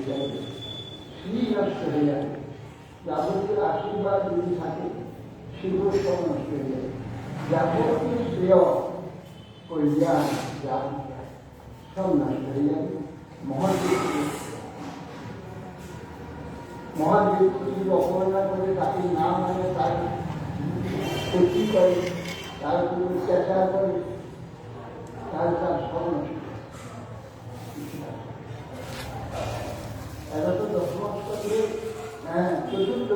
যাবে, শ্রী নষ্ট হয়ে যাবে, যাবতীয় আশীর্বাদ যদি থাকে সেগুলো সব নষ্ট হয়ে যাবে, যাবতীয় শ্রেয় কল্যাণ যা সব নষ্ট হয়ে যাবে। মহাবীর অপহরণা করে তাকে না মানে তার ক্ষতি করে, তার উপর অত্যাচার করে, তার সব নষ্ট। এরা তো দশমস্তকে চতুর্থ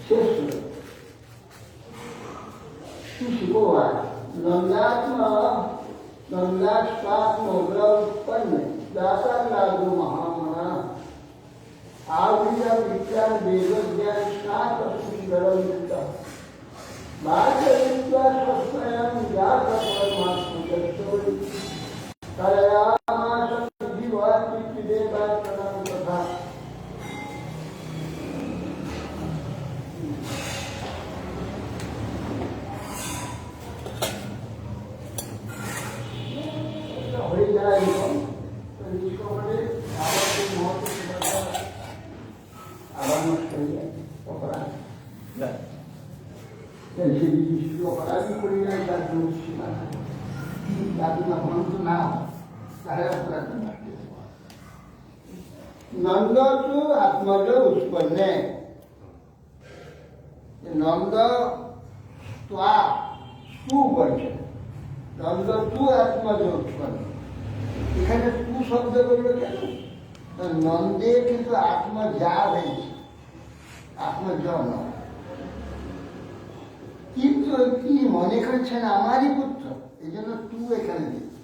শেষ হল কি শিখোয়া नंदात्मोग्रपन्न दाता लागू महामना आविया विज्ञान वेदज्ञान शास्त्र सुंदरम बाह्यविद्या स्वयं जात परमात्मा जगतोरि तयामास जीवाति देवात्मनं तथा হয়ে যায় এবং আবার নষ্ট হয়ে যায় অপরাধ। সে বিশিষ্ট অপরাধী করি নাই তার সীমা তাকে না ভ্রান্ত না হয় তারা অপরাধ থাকতে। নন্দ তু আত্মজ উৎপন্নে নন্দ ত্বা তু বলছে, নন্দ তু আত্মজ উৎপন্ন। এখানে তু শব্দ করলো কেন? নন্দে কিন্তু আত্মজা হয়েছে, আত্মজ নয়। কিন্তু কি মনে করছেন আমারই পুত্র, এই জন্য তু এখানে দিয়েছে।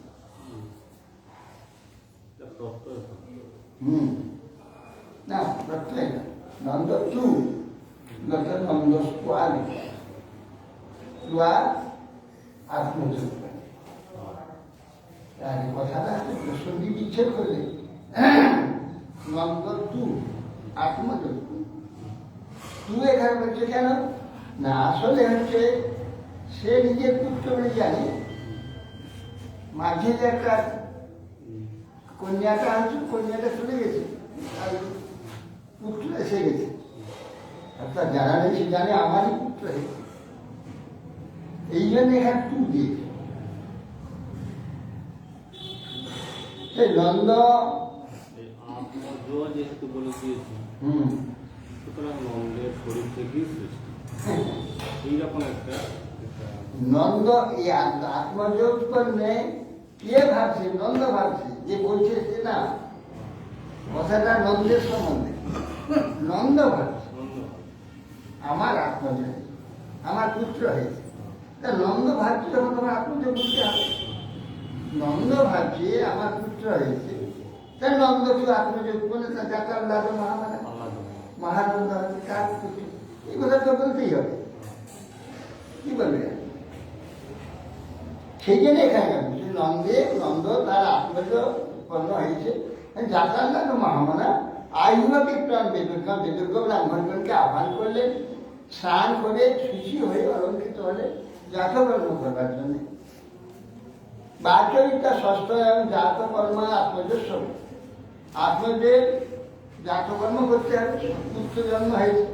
না প্রত্যয় না, নন্দ তু নন্দ স্বা স্বা আত্মজ। কথাটা সন্ধি বিচ্ছেদ করলে নন্দ তু আত্মজ। তু এখানে বলছে কেন না, আসলে হচ্ছে সে নিজের পুত্র বলে জানে, মাঝে যে একটা কন্যাটা আছে, কন্যাটা চলে গেছে আর পুত্র এসে গেছে, অর্থাৎ জানা নেই, সে জানে আমারই পুত্র হয়েছে, এই জন্য এখানে তু দিয়েছে। নন্দ যেহেতু বলে দিয়েছে, সুতরাং নন্দের শরীর থেকেই সৃষ্টি, এইরকম একটা নন্দ এই আত্মজ উৎপন্নে কে ভাবছে? নন্দ ভাবছে, যে বলছে সে না, কথাটা নন্দের সম্বন্ধে। নন্দ ভাবছে আমার আত্মজ হয়েছে, আমার পুত্র হয়েছে। তা নন্দ ভাবছে যখন তোমার আত্মজ বলতে হবে, নন্দ ভাবছে আমার পুত্র হয়েছে, তাই নন্দ শুধু আত্মজ উৎপন্ন যাতার লাভ মহামানা মহানন্দ হচ্ছে কার পুত্র, এই কথা তো বলতেই হবে। কি বলবে? সেই জন্য এখানে নন্দ তার আত্মজ উৎপন্ন হয়েছে, যাতার লাভ মহামানা আয়ুকে প্রাণ বেদজ্ঞ ব্রাহ্মণগণকে আহ্বান করলেন, স্নান করে শুচি হয়ে অলঙ্কৃত হলে জাতকর্ম করবার জন্য। বাচরিতা ষষ্ঠ এবং জাতকর্ম আত্মজস্ব, আত্মজের জাতকর্ম করতে হবে, পুত্র জন্ম হয়েছে,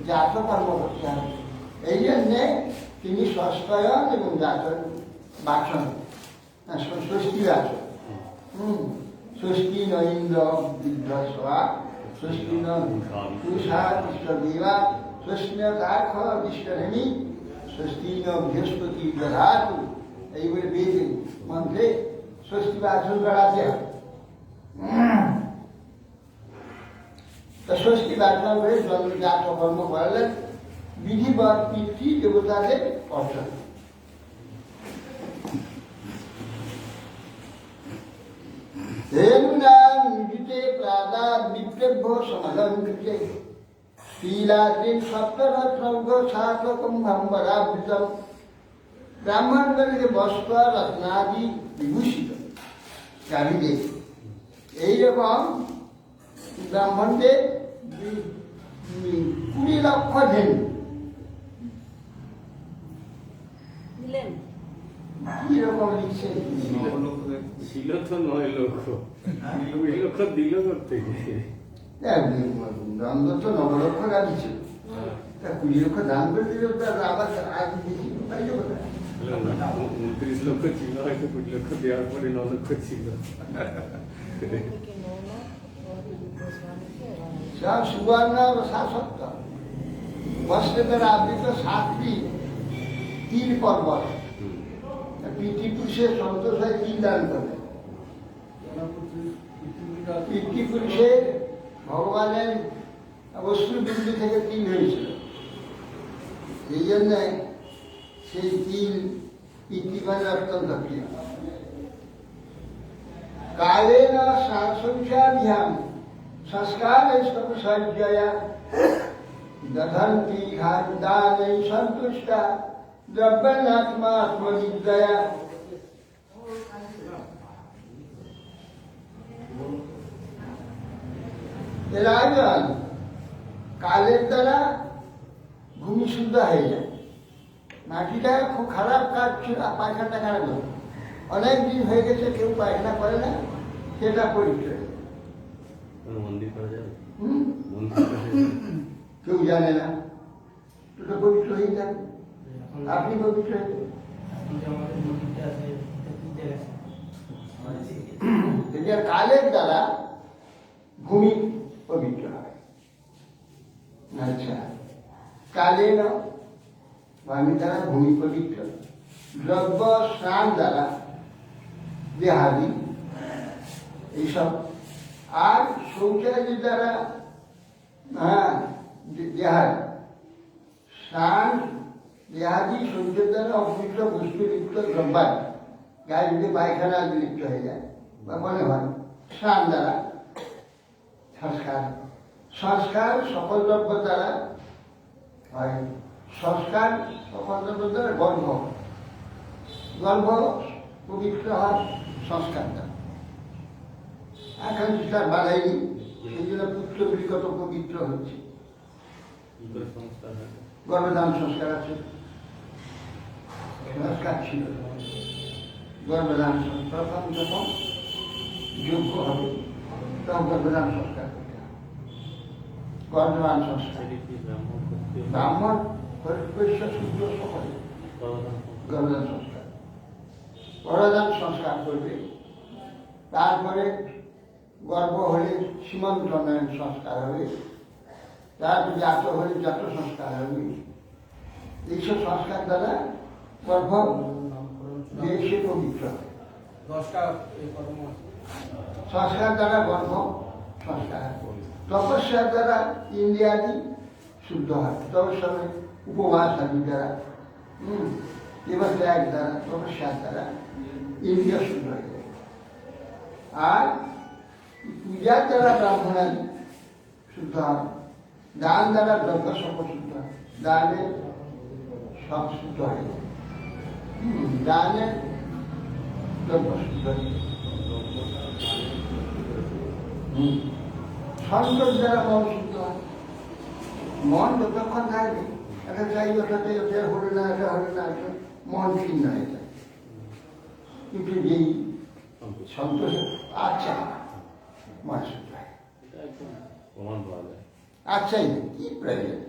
জাতকর্ম করতে হবে। এই জন্যে তিনি ষষ্ঠয়ন এবং জাতক বাচন, ষষ্ঠী বাচন। ষষ্ঠী নৈন্দ্র বিধ্বসা, ষষ্ঠী পুষা বিশ্বদেবা, ষষ্ঠী তার্খ বিশ্বনেমী, ষষ্ঠী বৃহস্পতি প্রধাতু। এই বলে বেদ মন্ত্রে ষষ্ঠী বাচন করাতে হবে। তো ষষ্ঠী বাচন করে জাতকর্ম করালেন, বিধিবৎ পিতৃ দেবতাদের অর্জন। ব্রাহ্মণগণকে বস্ত্র রত্নাদি বিভূষিত চাহিদে, এইরকম ব্রাহ্মণদের 20 লক্ষ ধেনু কিরকম লিখছে? ছিল তো 9 লক্ষ, 20 লক্ষ দিল করতে গিয়ে। দ্বন্দ্ব তো 9 লক্ষ গাড়ি ছিল, তা 20 লক্ষ দাম করে দিল, তার আবার আগে বেশি পাইল কোথায়? 29 লক্ষ ছিল, হয়তো 20 লক্ষ দেওয়ার পরে 9 লক্ষ ছিল। सुवर्ण और शासक वस्त्र आदृत सातटी तीन पर्वत पितृपुरुषे संतोष है तीन दान करे पितृपुरुषे भगवाনের অশ্রুবিন্দু থেকে তিল হয়েছিল, এই জন্য সেই তিল পিতৃগণের অত্যন্ত প্রিয়। কালেন সংসারিয়াম संस्कार सज्जया दधन्ति खाद्यानि संतुष्टा द्रव्यात्मा आत्मविद्या। রাজন কালের দ্বারা ভূমি শুদ্ধ হয়ে যায়, মাটিটা খুব খারাপ কাজ ছিল, পায়খানাটা খারাপ হয়, অনেক দিন হয়ে গেছে কেউ পায়খানা করে না, সেটা পরিচয় মন্দির করা যাবে, কেউ জানে না, তো পবিত্র হয়ে যাবে, আপনি পবিত্র হয়ে যাবেন। কালের দ্বারা ভূমি পবিত্র হয়। আচ্ছা, কালেন ভূমি দ্বারা ভূমি পবিত্র, দ্রব্য স্নান দ্বারা দেহাদি এইসব, আর শৌচাদি দ্বারা দেহাদি স্নান দেহাদি শৌচের দ্বারা অপবিত্র বস্তু লিপ্ত দ্রব্যাদি, গায়ে যদি পায়খানা লিপ্ত হয়ে যায় বা মনে হয়, স্নান দ্বারা সংস্কার, সংস্কার সকল দ্রব্য দ্বারা হয়, সংস্কার সকল দ্রব্য দ্বারা গর্ভ, গর্ভ পবিত্র হয় সংস্কার দ্বারা। এখন তার বাড়াইনি, সেই জন্য পুত্রগুলি কত পবিত্র হচ্ছে। গর্ভদান সংস্কার আছে, সংস্কার ছিল, গর্ভদান সংস্কার যখন যোগ্য হবে তখন গর্ভদান সংস্কার করতে হবে। গর্ভদান সংস্কার ব্রাহ্মণ বৈশ্য শূদ্র সকলে গর্ভদান সংস্কার, গর্ভদান সংস্কার করবে। তারপরে গর্ভ হলে সীমন্তনয়ন সংস্কার হবে, তারপরে জাত হলে জাত সংস্কার হবে। এইসব সংস্কার দ্বারা গর্ভ দেশে পবিত্র হবে। সংস্কার দ্বারা গর্ভ সংস্কার হবে, তপস্যার দ্বারা ইন্দ্রিয়াদি শুদ্ধ হয়, তপস্যার উপবাস আদি দ্বারা, এবার ত্যাগ দ্বারা, তপস্যার দ্বারা ইন্দ্রিয় শুদ্ধ হয়ে যায়। আর পূজার দ্বারা ব্রাহ্মণাদি শুদ্ধ হয়, দান দ্বারা দ্রব্য সব শুদ্ধ হয়, দানে সব শুদ্ধ হয়ে যায়, দানে দ্রব্য শুদ্ধ হয়ে যায়। সন্তোষ দ্বারা মন শুদ্ধ হয়, মন যতক্ষণ থাকবে একটা চাই ওটাতে ওটা হলে না, এটা হলে না, মন ছিন্ন হয়ে যায়। কিন্তু যেই সন্তোষ আচ্ছা মন শুদ্ধ হয়, আচ্ছাই কি প্রয়োজন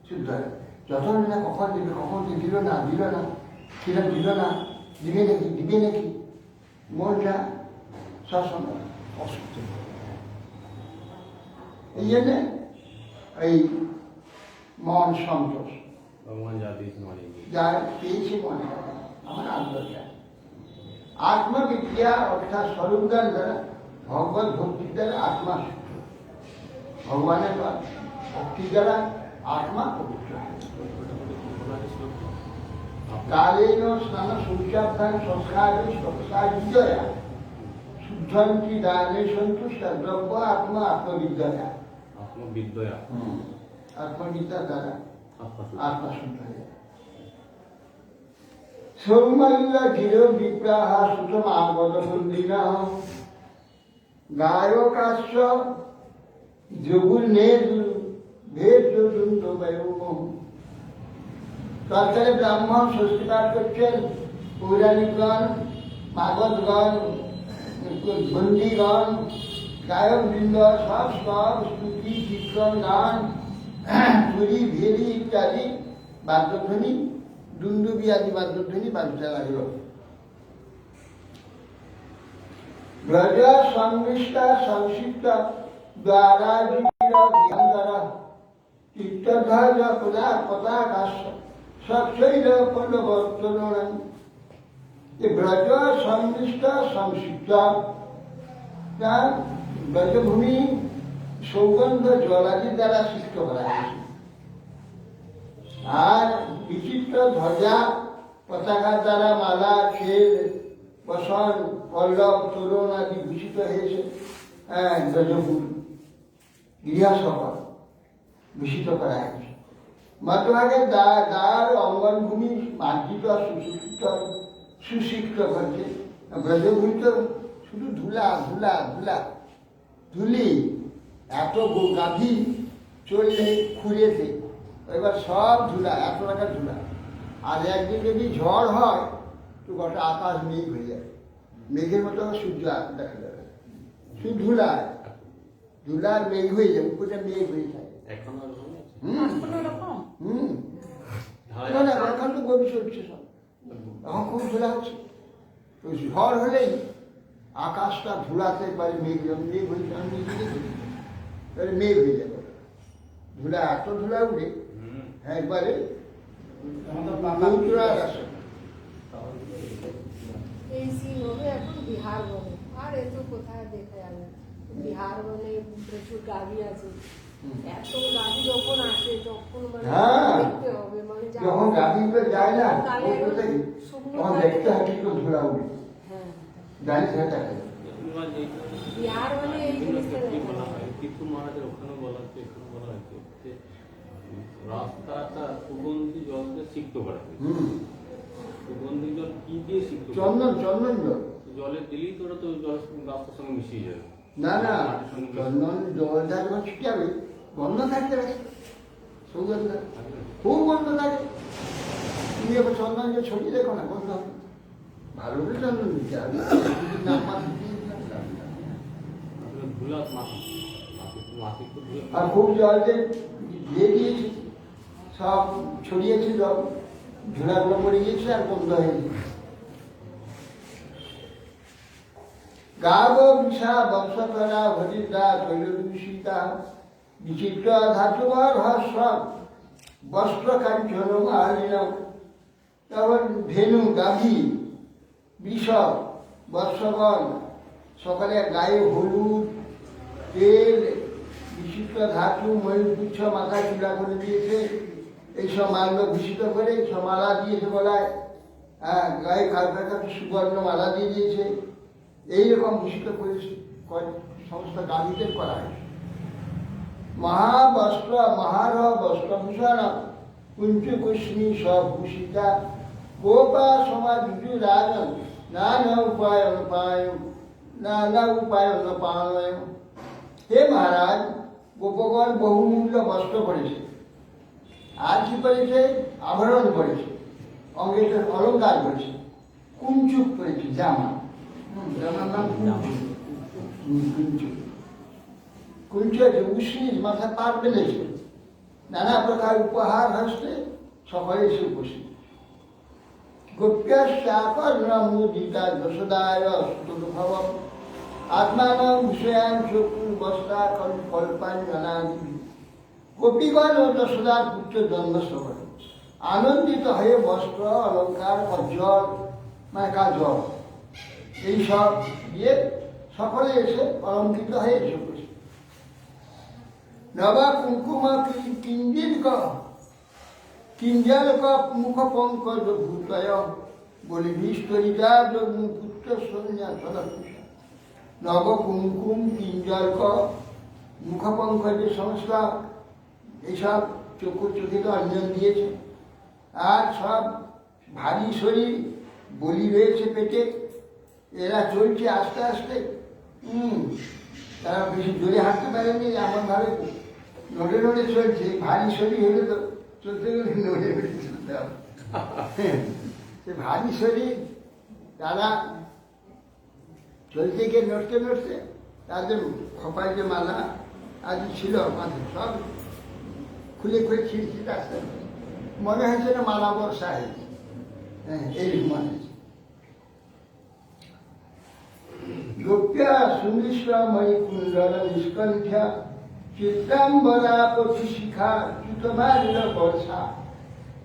শুদ্ধ হয়। যতক্ষণ না কখন দিবে, কখন দিল না, দিল না, সেটা দিল না, দিবে নাকি, দিবে নাকি, মনটা সবসময় অসুস্থ। এই জন্যে এই মন সন্তোষ, যা পেয়েছে মনে আমার আত্মজ্ঞান, আত্মবিদ্যা অর্থাৎ স্বরূপদান দ্বারা ভগবত ভক্তির দ্বারা আত্মা শুদ্ধ, ভগবানের ভক্তি দ্বারা আত্মা পবিত্র। কালেন স্নান সূর্যাভ্যান সংস্কার বিজয়া শুদ্ধন্তি দানে সন্তুষ্ট দ্রব্য আত্মা আত্মবিদ্যা, আত্মবিদ্যা আত্মবিদ্যা দ্বারা আত্মা শুদ্ধ হয়ে যায়। সৌমল্য ধীর বিপ্রাহ সুষম আগত বন্দিন গায়কাশ্চ যোগুল নেদু ভেদ তরকারে ব্রাহ্মণ ষষ্ঠী পাঠ করছেন, পৌরাণিকগণ, মাগধগণ, বন্দীগণ, গায়কবৃন্দ সব সব স্তুতি কীর্তন গান তুরি ভেরি ইত্যাদি বাদ্যধ্বনি, দুন্দুবি আদি বাদ্যধ্বনি বাজতে লাগল। ব্রজ সংমিষ্ট সংক্ষিপ্ত দ্বারা তীর্থধ্বজ পতাকাশ সচ্ছৈল পল্লবর্তন। ব্রজ সংমিষ্ট সংক্ষিপ্ত ব্রজভূমি সৌগন্ধ জলাদি দ্বারা সৃষ্ট করা হয়েছে। আর বিচিত্র ধ্বজা পতাকা দ্বারা মালা, খেল, বসন, পল্লব, তোরণ আদি ভূষিত হয়েছে। ব্রজভূমি গৃহসভা ভূষিত করা হয়েছে। মধ্যভাগে দ্বার অঙ্গনভূমি মার্জিত সুশিক্ষিত সুশিক্ষিত করছে। ব্রজভূমি তো শুধু ধুলা ধুলা ধুলা ধুলি, এত গাভী চললে খুঁড়েছে, এবার সব ধুলা, এত টাকা ধুলা। আর একদিন যদি ঝড় হয় তো গোটা আকাশ মেঘ হয়ে যাবে, মেঘের মতো সূর্য দেখা যাবে, শুধু ধুলায় ধুলার মেঘ হয়ে যাবে, উপরে মেঘ হয়ে যায়। এখন তো গভীর চলছে সব, এখন খুব ধুলা হচ্ছে। তো ঝড় হলেই আকাশটা ধুলাতে পারে, মেঘ মেঘ হয়ে যাবে, মেঘ হয়ে যাবে, ধুলা এত ধুলা উঠে একবারে এই সিন হবে এখন বিহার বলে, আর এত কোথায় দেখা যাবে। বিহার বলে প্রচুর গাড়ি আছে, এত গাড়ি যখন আসে তখন মানে দেখতে হবে, মানে যখন গাড়িগুলো যায় না তখন দেখতে হয় কিন্তু ধুলা উঠে। হ্যাঁ, জানি সেটা বিহার মানে এই জিনিসটা তীর্থ মহারাজের ওখানে বলা হচ্ছে, এখানে বলা হচ্ছে যে রাস্তাটা সুগন্ধি জল দিয়ে সিক্ত করা হয়েছে। সুগন্ধি জল কি দিয়ে সিক্ত? চন্দন, চন্দন জল। জলে দিলেই তো ওরা তো জল রাস্তার সঙ্গে মিশিয়ে যাবে। না না, চন্দন জলটা যখন ছিটাবে বন্ধ থাকতে হবে, সুগন্ধ খুব বন্ধ থাকে। তুমি এবার চন্দন জল ছড়িয়ে দেখো না, বন্ধ হবে। ভালো করে চন্দন দিতে হবে, আর খুব জলকে দিয়ে দিয়েছি, সব ছড়িয়েছে, জল ঝোলাগুলো পড়ে গিয়েছে আর বন্ধ হয়েছে। গাব বিষা বংশধরা ভজিতা তৈলদূষিতা বিচিত্র ধাতুবর হস্র বস্ত্র কাঞ্চন মালিন। তখন ধেনু, গাভী, বৃষভ, বৎসগণ সকালে গায়ে হলুদ, তেল, বিচিত্র ধাতু, ময়ূরপুচ্ছ মাথায় চূড়া করে দিয়েছে, এইসব মালগুলো ভূষিত করে এইসব মালা দিয়েছে গলায়, গায়ে কালকার কাছে সুবর্ণ মালা দিয়ে দিয়েছে। এইরকম ভূষিত করে সমস্ত গাভীদের করা হয়েছে। মহাবস্ত্র মহার বস্ত্রভূষণ কুঞ্চু কুষ্ণী সভূষিতা গোপা সমাজ রাজন নানা উপায়ন পায়, নানা উপায়ন পায়। হে মহারাজ, গোপগণ বহুমূল্য বস্ত্র পরেছে, আর কি করেছে? আভরণ করেছে, অঙ্গে অলঙ্কার করেছে, কুঞ্চুক করেছে, জামা, জামার নাম কুঞ্চুক। কুঞ্চুক উষ্ণীর মাথায় পাট বেঁধেছে, নানা প্রকার উপহার হস্তে সকলে এসে উপস্থিত। গোপ্যাকর্ণমুদিতা যশোদায় স্তুভব আত্মানং বিষয়ান চক্ষু বস্তা কল্পাঞ্জনাদি। গোপীগণ ও যশোদার পুত্র জন্মশ্রবণ আনন্দিত হয়ে বস্ত্র, অলঙ্কার, অজ্জল মানে কাজল এইসব দিয়ে সকলে এসে অলঙ্কৃত হয়ে এসে বসে। নবা কুঙ্কুম কিঞ্জিলক কিঞ্জলক মুখ পঙ্কজ ভূতয় বলি বিস্তরিতা পুত্র সন্ন্যাসন। নব কুঙ্কুম কিঞ্জলক মুখ পঙ্কজের সংস্কার, এইসব চোখে তো অঞ্জন দিয়েছে। আর সব ভারী শরীর, বলি রয়েছে পেটে, এরা চলছে আস্তে আস্তে। তারা বেশি জোরে হাঁটতে পারেনি, এমনভাবে নড়ে নড়ে চলছে। ভারী শরীর হলে তো চলতে গেলে নড়ে নড়ে চলতে হবে। সে ভারী শরীর তারা চলতে গিয়ে নড়তে নড়তে তাদের খোপায় যে মালা আজ ছিল মাঝে সব খুলে খুলে ছিঁড়ছি আসতে মনে হয়েছে না মালা বর্ষা হয়েছে। হ্যাঁ, এইরকম মনে হয়েছে। গোপ্যা সুমিশ্রময়ী কুণ্ডল নিষ্কণ্ঠা চিত্রাম্বরা পথি শিখা চ্যুতমাল্য বর্ষা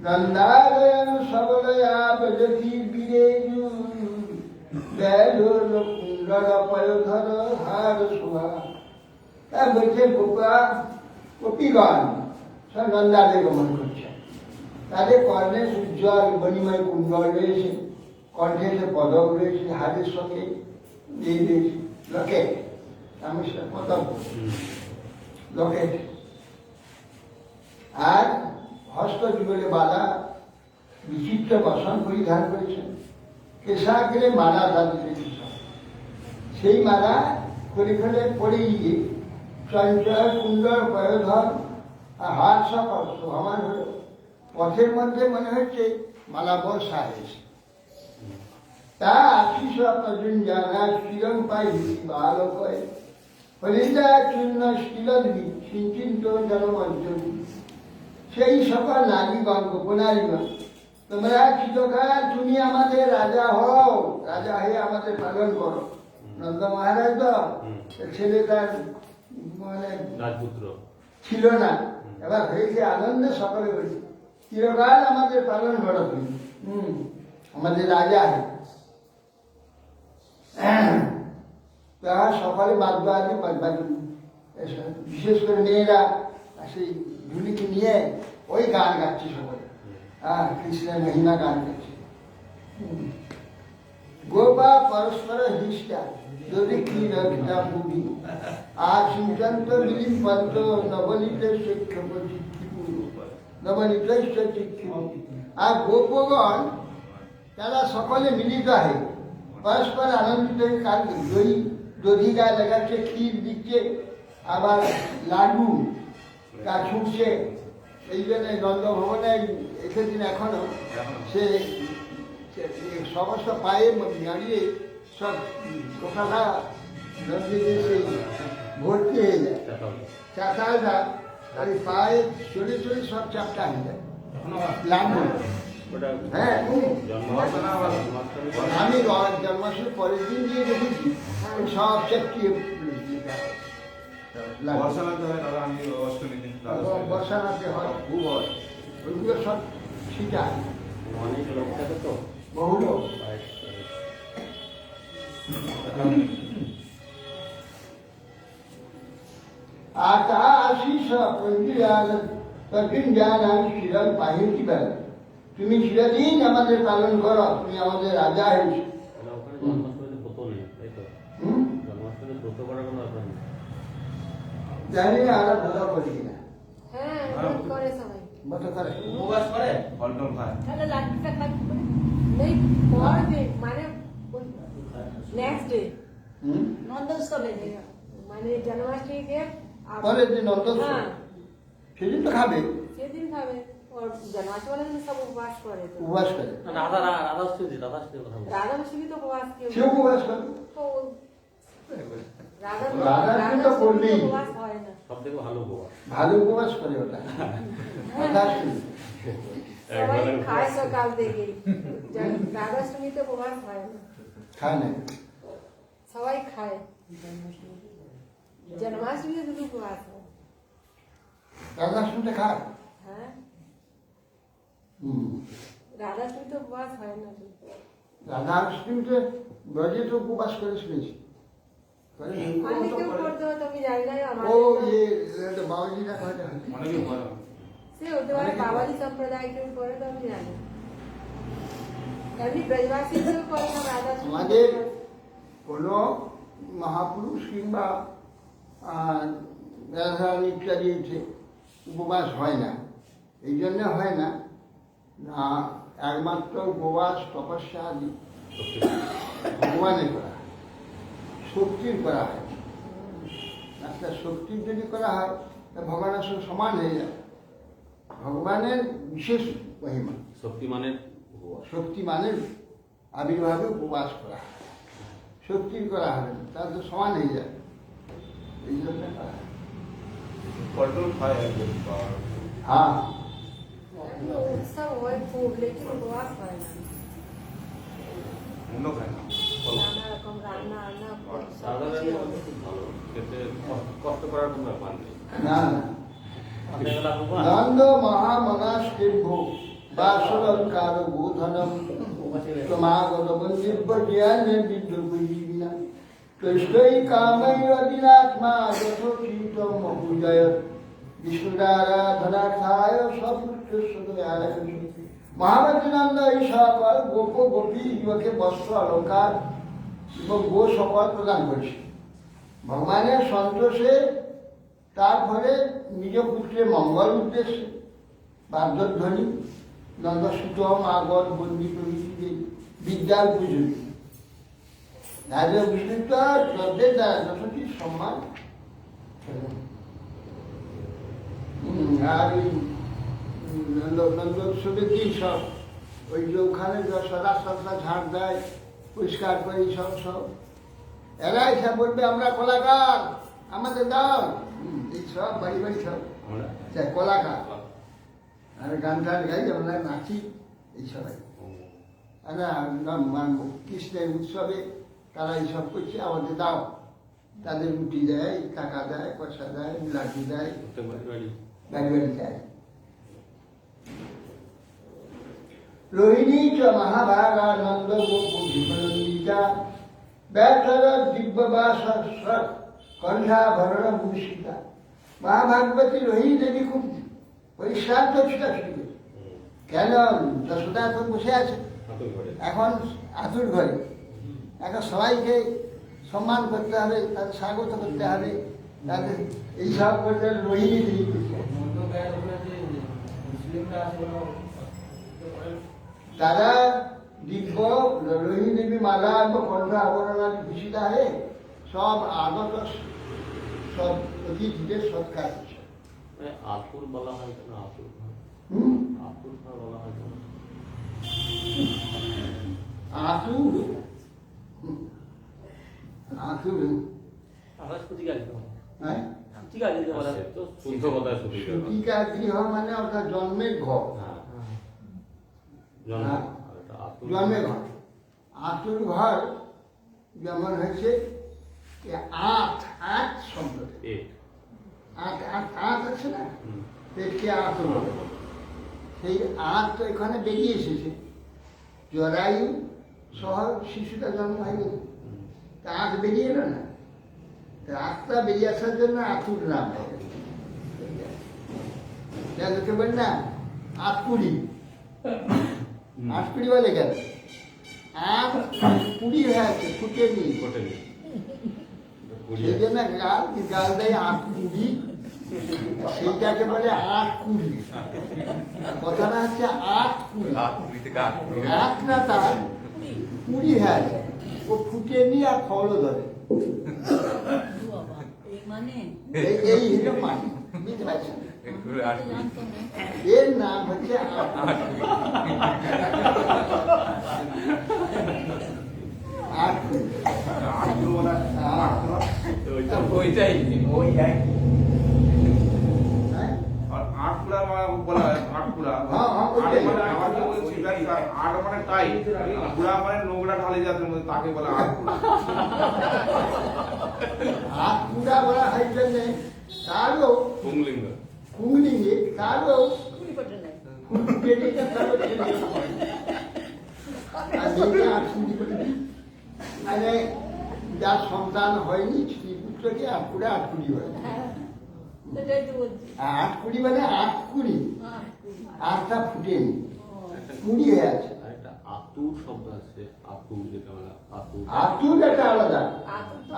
নন্দালয়ন সবলয়া বজতির বীরেজু বেলোর কুণ্ডল পয়োধর হার শোভা। তার বলছে গোপা গোপীগণ সব নন্দালয় গমন করছে। তাদের কর্ণে উজ্জ্বল মণিময় কুণ্ডল রয়েছে, কণ্ঠে যে পদক রয়েছে, হাতের সঙ্গে এই লকেট, আমি পদক লকেট, আর হস্ত যুগলে বালা বিচিত্র বসন পরিধান করেছেন। কেশাগ্রে মালা তাদের সেই মালা করে ফেলে পড়ে গিয়ে চঞ্চল কুণ্ডল পয়োধর আর হাত সকল শোভামান হল। পথের মধ্যে মনে হচ্ছে মালা বর্ষা হয়েছে। তা আশিস প্রজুন জানা শিরং পাই বালক হয় হরিদা চূর্ণ শিলদ্বি সিঞ্চিন্ত জনমঞ্জলি। সেই সকল নারীগণ গোপনারীগণ, তোমরা চিরকাল তুমি আমাদের রাজা হও, রাজা হয়ে আমাদের পালন করো। নন্দ মহারাজ তো ছেলে তার মানে রাজপুত্র ছিল না, এবার হয়েছে আনন্দে সকলে বলছে চিরকাল আমাদের পালন করো তুমি, আমাদের রাজা হয়। তারা সকালে বাদ্য আছে বিশেষ করে মেয়েরা সেই ঝুলিকে নিয়ে ওই গান গাচ্ছে সকলে, কৃষ্ণের মহিমা গান গাচ্ছে। গোপা পরস্পর হিষ্ঠা যদি কি রক্ষা ভূমি আর সিঞ্চন্ত বিলিম পন্ত নবনীত শিক্ষক নবনীত শিক্ষক। আর গোপগণ তারা সকলে মিলিত হয়, পরস্পর আনন্দিত কাল দই দধি গায়ে লাগাচ্ছে, ক্ষীর দিচ্ছে, আবার লাডু তা ছুটছে। এই জন্য নন্দভবনে এসেছেন এখনো, সে সমস্ত পায়ে দাঁড়িয়ে সব কোথাটা নন্দীদের সেই ভর্তি হয়ে যায়, চাতালটা আর পায়ে চলে চলে সব চাপটা হয়ে যায় লাডু। হ্যাঁ, আমি জন্মাষ্টমীর পরের দিন দিয়ে দেখেছি সব চাপটি বর্ষানাতে হয়, খুব হয়, ওইগুলো সব ছিটায় অনেক লোক থাকে তো, বহু লোক। আর তা আশিস শিরল পাহিতি বেলা, তুমি চিরদিন আমাদের পালন করো, তুমি আমাদের রাজা হয়েছো। ওখানে জন্মাষ্টমীতে ব্রত নেই, তাই তো? জন্মাষ্টমীতে ব্রত করার কোনো ব্যাপার নেই। জানি না আমরা ব্রত করি কিনা। হ্যাঁ, ব্রত করে সবাই। ব্রত করে উপবাস করে কন্ট্রোল খায়। তাহলে লাড্ডুটা খাই নেই পরের দিন, মানে নেক্সট ডে নন্দোৎসবে, মানে জন্মাষ্টমীকে পরের দিন নন্দোৎসব, হ্যাঁ সেদিন তো খাবে, সেদিন খাবে। ওর জন্মাষ্টমী দিন সব উপবাস করে তো। উপবাস করে, রাধাষ্টমীর কথা বলছি। রাধাষ্টমী তো উপবাস কেউ সে উপবাস করে। তো রাধাষ্টমী তো করবেই। উপবাস হয় না। সব থেকে ভালো গোয়া। ভালো উপবাস করে ওটা রাধাষ্টমী। সবাই খায় সকাল থেকে, রাধাষ্টমীতে উপবাস হয় না, খায় না, সবাই খায়। জন্মাষ্টমীতে শুধু উপবাস হয়। রাধাষ্টমীতে খায়। হ্যাঁ, রাধাষ্টমীতে উপবাস হয় না। রাধাষ্টমীতে ব্রজে তো উপবাস করে শুনেছি। আমি কেউ করতে হতো আমি জানি না, আমার ও ইয়ে বাবাজিরা করে অনেকে করে। সে হতে পারে বাবাজি সম্প্রদায় কেউ করে তো আমি জানি। এমনি ব্রজবাসী কেউ করে না রাধাষ্টমী। আমাদের কোনো মহাপুরুষ কিংবা রাধারানী ইত্যাদি উপবাস হয় না। এই জন্য হয় না, না একমাত্র উপবাস তপস্যা আদি ভগবানের করা হয়, শক্তির করা হয়। একটা শক্তির যদি করা হয় তা ভগবানের সঙ্গে সমান হয়ে যায়। ভগবানের বিশেষ মহিমা, শক্তিমানের শক্তি মানের আবির্ভাবে উপবাস করা হয়। সত্যি করা হবে না, তা তো সমান হয়ে যায়, এই জন্য করা হয়। पलटन खाए हैं হ্যাঁ, उत्सव হয় খুব, लेकिन उपवास হয় না। हम लोग खाए নানা রকম রান্না আনা সব সাধারণ কিছুই হবে। খুব ভালো, খেতে কষ্ট করার কোনো ব্যাপার নেই। না না। নন্দ মহামনাষ্টিভ্য বাসরকার বোধনম সমাগত বন্দিব্য জ্ঞানে বিদ্যুৎজীবিনা তৈষ্টৈ কামৈরদিনাত্মা যথোচিতম পূজয়ত বিষ্ণুরারাধনার্থায় সপুত্রস্বদয়ালয়। মহাবতী নন্দ এই সকল গোপ গোপী যুবকে বস্ত্র অলঙ্কার এবং গো সকল প্রদান করেছে ভগবানের সন্তোষে। তারপরে নিজ পুত্রের মঙ্গল উদ্দেশ্যে বাদ্যধ্বনি নন্দসূত মাগধ বন্দী প্রভৃতি বিদ্যার পুজোর রাজা বিষ্ণুত্ব যজ্ঞের দ্বারা যথোচিত সম্মান। আর ওই নন্দোৎসবের দিন সব ওই যে ওখানে সদা সদা ঝাড় দেয়, পরিষ্কার করে সব সব এরা এসে বলবে আমরা কলাকার, আমাদের দাও, এই সব বাড়ি বাড়ি সব কলাকার। আর গান টান গাই, আমরা নাচি, এই সবাই কৃষ্ণের উৎসবে তারা এইসব করছে, আমাদের দাও। তাদের রুটি দেয়, টাকা দেয়, পয়সা দেয়, লাঠি দেয়, বাড়ি বাড়ি দেয়। রোহিণী চ মহাভাগানন্দ গোপুজিতা ব্যথর দিব্যবাস কণ্ঠাভরণ ভূষিতা। মহাভাগবতী রোহিণী দেবী খুব পরিশ্রান্ত ছোটাছুটি করে। কেন? যশোদা এখন বসে আছে এখন আতুর ঘরে, এখন সবাইকে সম্মান করতে হবে, তাদের স্বাগত করতে হবে, তাদের এইসব করতে রোহিণী দেবী করছে। তারা দিব্য রোহিণী দেবী মালা এবং কণ্ঠ আবরণার ভূষিতা হয়ে সব আগত সব অতিথিদের সৎকার করছে। আতুর বলা হয় কেন? আতুর আতুর বলা হয় কেন? আতুর আতুর হ্যাঁ, শুদ্ধ কথা শুদ্ধ সুতিকা গৃহ মানে ওটা জন্মের ঘর। জন্মের ঘর, আতুর ঘর যেমন হচ্ছে আট আট শব্দ, আট আট আট আছে না, পেটকে আতুর বলে। সেই আট তো এখানে বেরিয়ে এসেছে, জরায়ু সহ শিশুটা জন্ম হয়ে গেল, তা আট বেরিয়ে এলো না, আটটা বেরিয়ে আসার জন্য আতুর নাম হয়ে গেল। লোকে বল না আটকুড়ি, আটকুড়ি বলে গেল, আট কুড়ি হয়ে আছে, ফুটেনি। সেই জন্য গাল গাল দেয় আটকুড়ি, সেইটাকে বলে আটকুড়ি। কথাটা হচ্ছে আটকুড়ি, আট না তার কুড়ি হয়ে আছে, ও ফুটেনি আর ফলও ধরে। এই হলো মানে, বুঝতে পারছেন? এর নাম হচ্ছে आठपुरा बोला है आठपुरा हाँ, हाँ, आठ ओके। माने आवाज में सिगारेट का आठ माने टाई पुरा माने नोगड़ा ढाले जाते हैं ताके बोला आठपुरा আটকুড়া বলা হয় জন্যে তারও পুংলিঙ্গ কুংলিঙ্গে তারও মানে যার সন্তান হয়নি স্ত্রী পুত্রকে আটকুড়া আটকুড়ি হয়। সেটাই তো বলছি। আটকুড়ি মানে আটকুড়ি, আটটা ফুটেনি, কুড়ি হয়ে আছে। একটা আতুর শব্দ আছে, আতুর যেটা বলা আতুর। আতুর একটা আলাদা,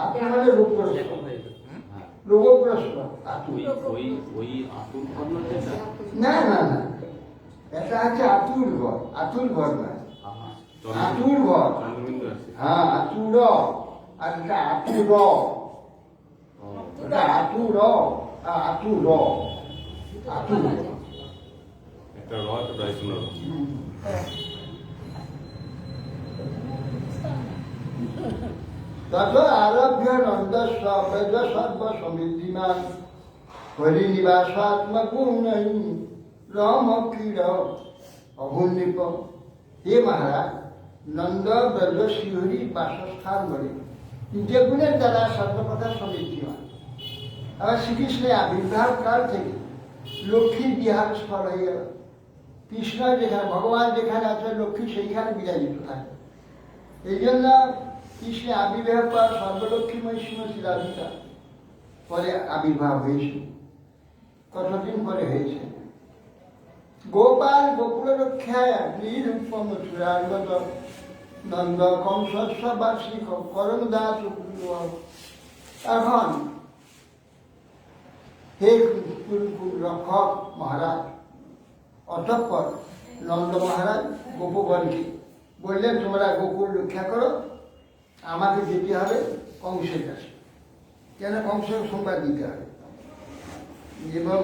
আতুর মানে রোগগ্রস্ত, হ্যাঁ, রোগগ্রস্ত আতুর। ওই ওই আতুর খন্ড যেটা না না না, এটা হচ্ছে আতুর ঘর, আতুর ঘর নয়, আতুর ঘর। চন্দ্রবিন্দু আছে। হ্যাঁ আতুর, আর এটা আতুর, এটা আতুর, আতুর, আতুর। একটা র একটা রাইসুন। তত আরভ্য নন্দ সবেদ সর্ব সমৃদ্ধিমান হরিনিবাসাত্মগুণৈ রম ক্রীড় অভুন্নিপ। হে মহারাজ, নন্দ ব্রজ শ্রীহরির বাসস্থান বলে যে গুণের দ্বারা সর্বপ্রথা সমৃদ্ধিমান। আবার শ্রীকৃষ্ণের আবির্ভাব কাল থেকে লক্ষ্মীর বিহার স্থল হয়ে গেল। কৃষ্ণ যেখানে, ভগবান যেখানে আছে, লক্ষ্মী সেইখানে বিরাজিত থাকে। এই জন্য কৃষ্ণের আবির্ভাব পর সর্বলক্ষ্মীময় শ্রীমতী রাধিকা পরে আবির্ভাব হয়েছে। কতদিন পরে হয়েছে? গোপাল গোকুল রক্ষায় নিরূপম চূড়াগত নন্দ কংসস্ব বার্ষিক করণ দাস। এখন হে কুলকুল রক্ষক মহারাজ, অতঃপর নন্দ মহারাজ গোপগণকে বললেন, তোমরা গোকুল রক্ষা করো, আমাকে যেতে হবে কংসের কাছে। কেন? কংসের সংবাদ দিতে হবে। এবং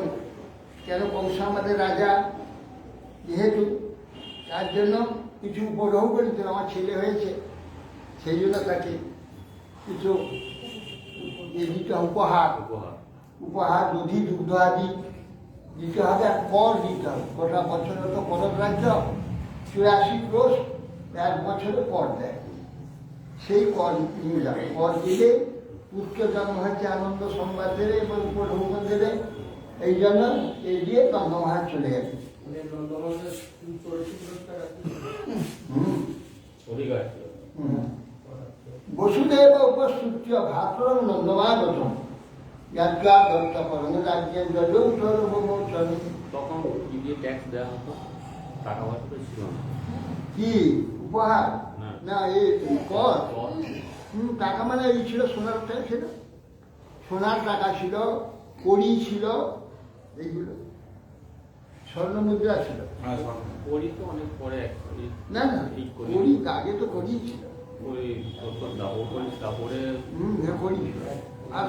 কেন? কংস আমাদের রাজা, যেহেতু তার জন্য কিছু উপগ্রহ করিত, আমার ছেলে হয়েছে, সেই জন্য তাকে কিছু দিতে হবে, উপহার দধি দুগ্ধ আদি দিতে হবে, আর কর দিতে হবে। গোটা বছর তো করত রাজ্য, 84 ক্রোশ 1 বছরে কর দেয়। সেই কর নিয়ে যাবে। কর দিলে পুত্র জন্ম হচ্ছে, আনন্দ সংবাদ দেবে এবং উপঢৌক দেবে। এই জন্য এই দিয়ে নন্দমহারাজ চলে গেছে। বসুদেব উপস্থিত ভাতরং নন্দমাগতম যাত্রা দত্ত করণ রাজ্যের যজৌ সর্বমোচন। তখন কি দিয়ে ট্যাক্স দেওয়া হতো? টাকা পয়সা তো ছিল না। কি উপহার? না, এই কর। টাকা মানে এই ছিল, সোনার টাকা ছিল, সোনার টাকা ছিল, কড়ি ছিল, এইগুলো স্বর্ণ মুদ্রা ছিল। কড়ি তো অনেক পরে। না না, কড়ি আগে তো কড়ি ছিল। কড়ি ছিল। আর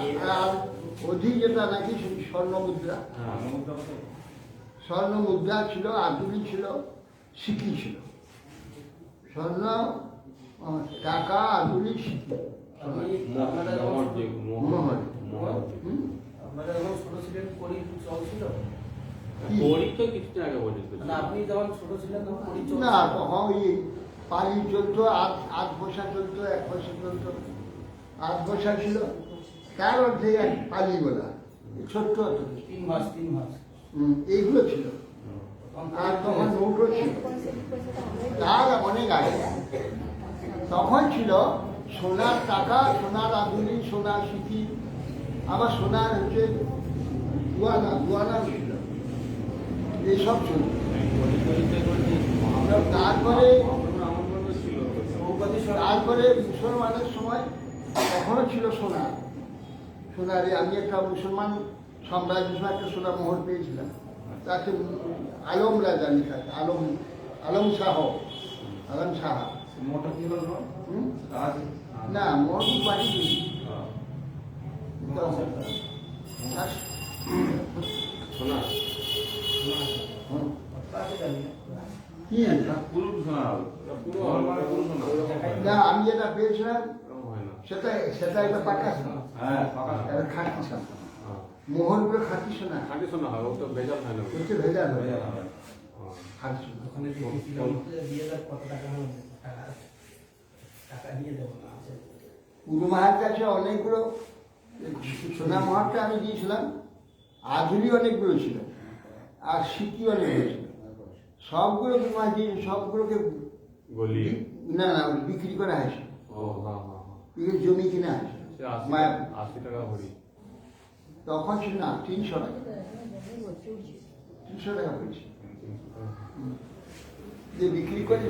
অধিক যেটা নাকি স্বর্ণ মুদ্রা, স্বর্ণ মুদ্রা ছিল, আদুলি ছিল, সিকি ছিল। স্বর্ণ টাকা, আদুলি, সিকি। আপনারা যখন ছোট ছিলেন কড়ির চল ছিল? আপনি যখন ছোট ছিলেন তখন কড়ি চল? না, তখন ওই পালি চলতো, 8 পয়সা চলতো, 1 পয়সা চলতো। 8 পয়সা ছিল, তার অর্ধে এক পালি গোলা, ছোট্ট 3 মাস এইগুলো ছিল। আর তখন নৌটো ছিল, তার অনেক আগে। তখন ছিল সোনার টাকা, সোনার আধুলি, সোনার সিকি, আবার সোনার হচ্ছে দুয়ানা ছিল, এইসব ছিল। তারপরে মুসলমানের সময় তখনও ছিল সোনা। সোনারে আমি একটা মুসলমান সাম্রাজ্য একটা সোনার মোহর পেয়েছিলাম, তাকে আলম রাজা লেখা, আলম শাহ। না, মোহর বাড়ি কি না, আমি যেটা পেয়েছিলাম সেটা এটা পাকা শোনা, খাঁটি শোনা। মোহন করে খাঁটি শোনা, হয়, ও তো ভেজাল হয় না। ভেজাল হয়, খাঁটি শোনা। গুরু মহারাজ কাছে অনেকগুলো সোনা মহারটা আমি দিয়েছিলাম, আধুলি অনেকগুলো ছিল, আর সিকি অনেকগুলো ছিল। সবগুলো গুরু মহারাজ দিয়েছে, সবগুলোকে না না বিক্রি করা হয়েছে, জমি কিনা হয়েছে। 80 টাকা ভরি তখন ছিল না, 300 টাকা, 300 টাকা পড়ছে। যে বিক্রি করে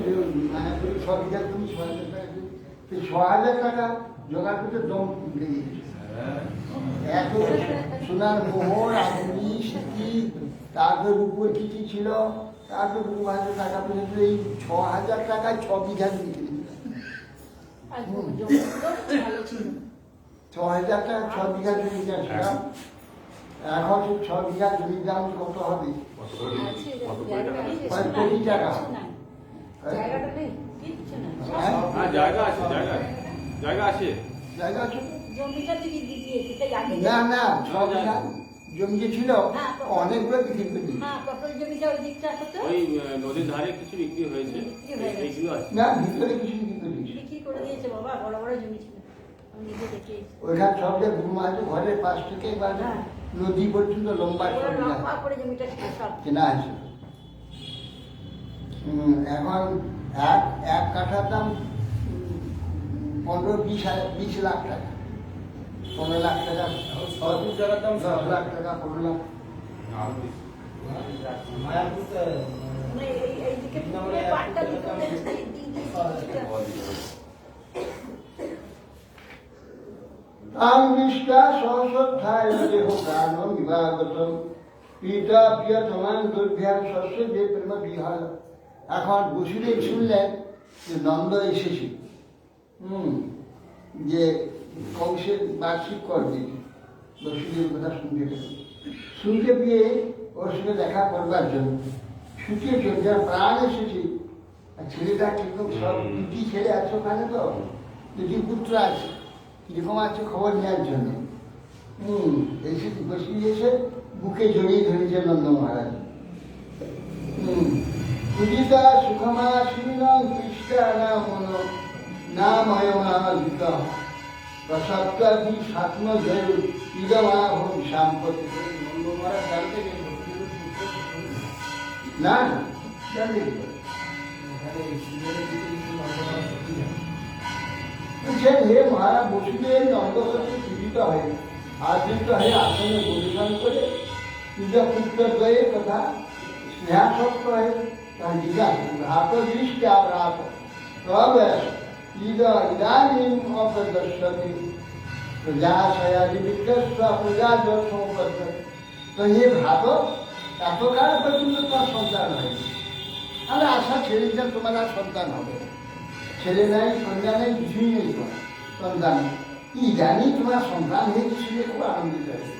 মায়াপুরি 6 বিঘা জমি 6,000 টাকা, সেই 6,000 টাকা জোগাড় করতে দম লেগে গেছে। এত সোনার মোহর, আধুলি, সিকি, তারপর উপর কি ছিল, তারপর 2,000 টাকা পর্যন্ত, এই 6,000 টাকায় 6 বিঘা জমি কিনে দিল। 6,000 টাকা 6 বিঘা জমি কিনেছিলাম। এখন 6 বিঘা জমির দাম কত হবে? কয়েক কোটি টাকা। জায়গাটা নেই, কিচ্ছু না। জায়গা আছে, জায়গা জায়গা আছে? জায়গা আছে তো? জমিটা দিদি দিয়েছে তাই আগে না না, সব না। জমি যে ছিল হ্যাঁ। অনেকগুলো বিক্রি করে দিয়েছে। হ্যাঁ পটল জমিটা ওই দিকটা হতো ওই নদীর ধারে কিছু বিক্রি হয়েছে, বিক্রি হয়ে গেছে। এইগুলো আছে। না, ভিতরে কিছু বিক্রি করে দিয়েছে। বিক্রি করে দিয়েছে বাবা, বড় বড় জমি ছিল আমি নিজে দেখে এসেছি। ওইখানে সব যে ঘুম আছে ঘরের পাশ থেকে এবার হ্যাঁ। নদী পর্যন্ত লম্বা পুরো সব লম্বা করে জমিটা ছিল সব। কেনা আছে। এখন এক কাঠার দাম 15-20 লাখ টাকা, 15 লাখ টাকা, সব জায়গার দাম 10 লাখ টাকা, 15 লাখ। মায়াপুরতে মানে এইদিকে পুকুরের পাড়টা দুটো দেখছি, দিদি আমিষ্টা সহস্রায় দেহ প্রাণ বিভাগতম পিতা প্রিয় সমান দুর্ভ্যান শস্য যে প্রেম বিহার। এখন বসুদেব শুনলেন যে নন্দ এসেছে, যে কংসের বার্ষিক কর দিয়েছে। বসুদেবের কথা শুনতে পেয়ে ওর সঙ্গে দেখা করবার জন্য ছুটিয়েছে, যার প্রাণ এসেছে। আর ছেলেটা কিরকম, সব দুটি ছেলে আছে ওখানে, তো দুটি পুত্র আছে, কিরকম আছে খবর নেওয়ার জন্য এসে এসে বুকে জড়িয়ে ধরেছে নন্দ মহারাজ। পূজিতা সুখমা শ্রীরাম কৃষ্ণা নাম নাময়মাদিত প্রসপ্তাদি স্বপ্ন জয় ইদমা হোম সাম্পত্তি। নন্দ মহারাজ জানতে যে বসুদেবের পুত্র না না, জানলে কি করে? এখানে শিবের দিকে কিন্তু নন্দ মহারাজ সত্যি জানে। বলছেন, হে মহারাজ বসুদেব নন্দকে পূজিত হয়ে আদৃত হয়ে আসনে পরিধান করে নিজ পুত্র দ্বয়ের কথা স্নেহাসক্ত হয়ে তার জিজ্ঞাসা ভ্রাত দৃষ্টি ভ্রাত তবে ইদানীম অপ্রদর্শতি প্রজাশয়াদি বিদ্যস্ব প্রজা সম্পদ। তো হে ভ্রাত, এতকাল পর্যন্ত তোমার সন্তান হয়নি, আমরা আশা ছেড়েছিলাম তোমার আর সন্তান হবে। ছেলে নাই, সন্তান নেই, কিছুই নেই, তোমার সন্তান। কি জানি তোমার সন্তান হয়েছে, শুনে খুব আনন্দিত হয়েছে।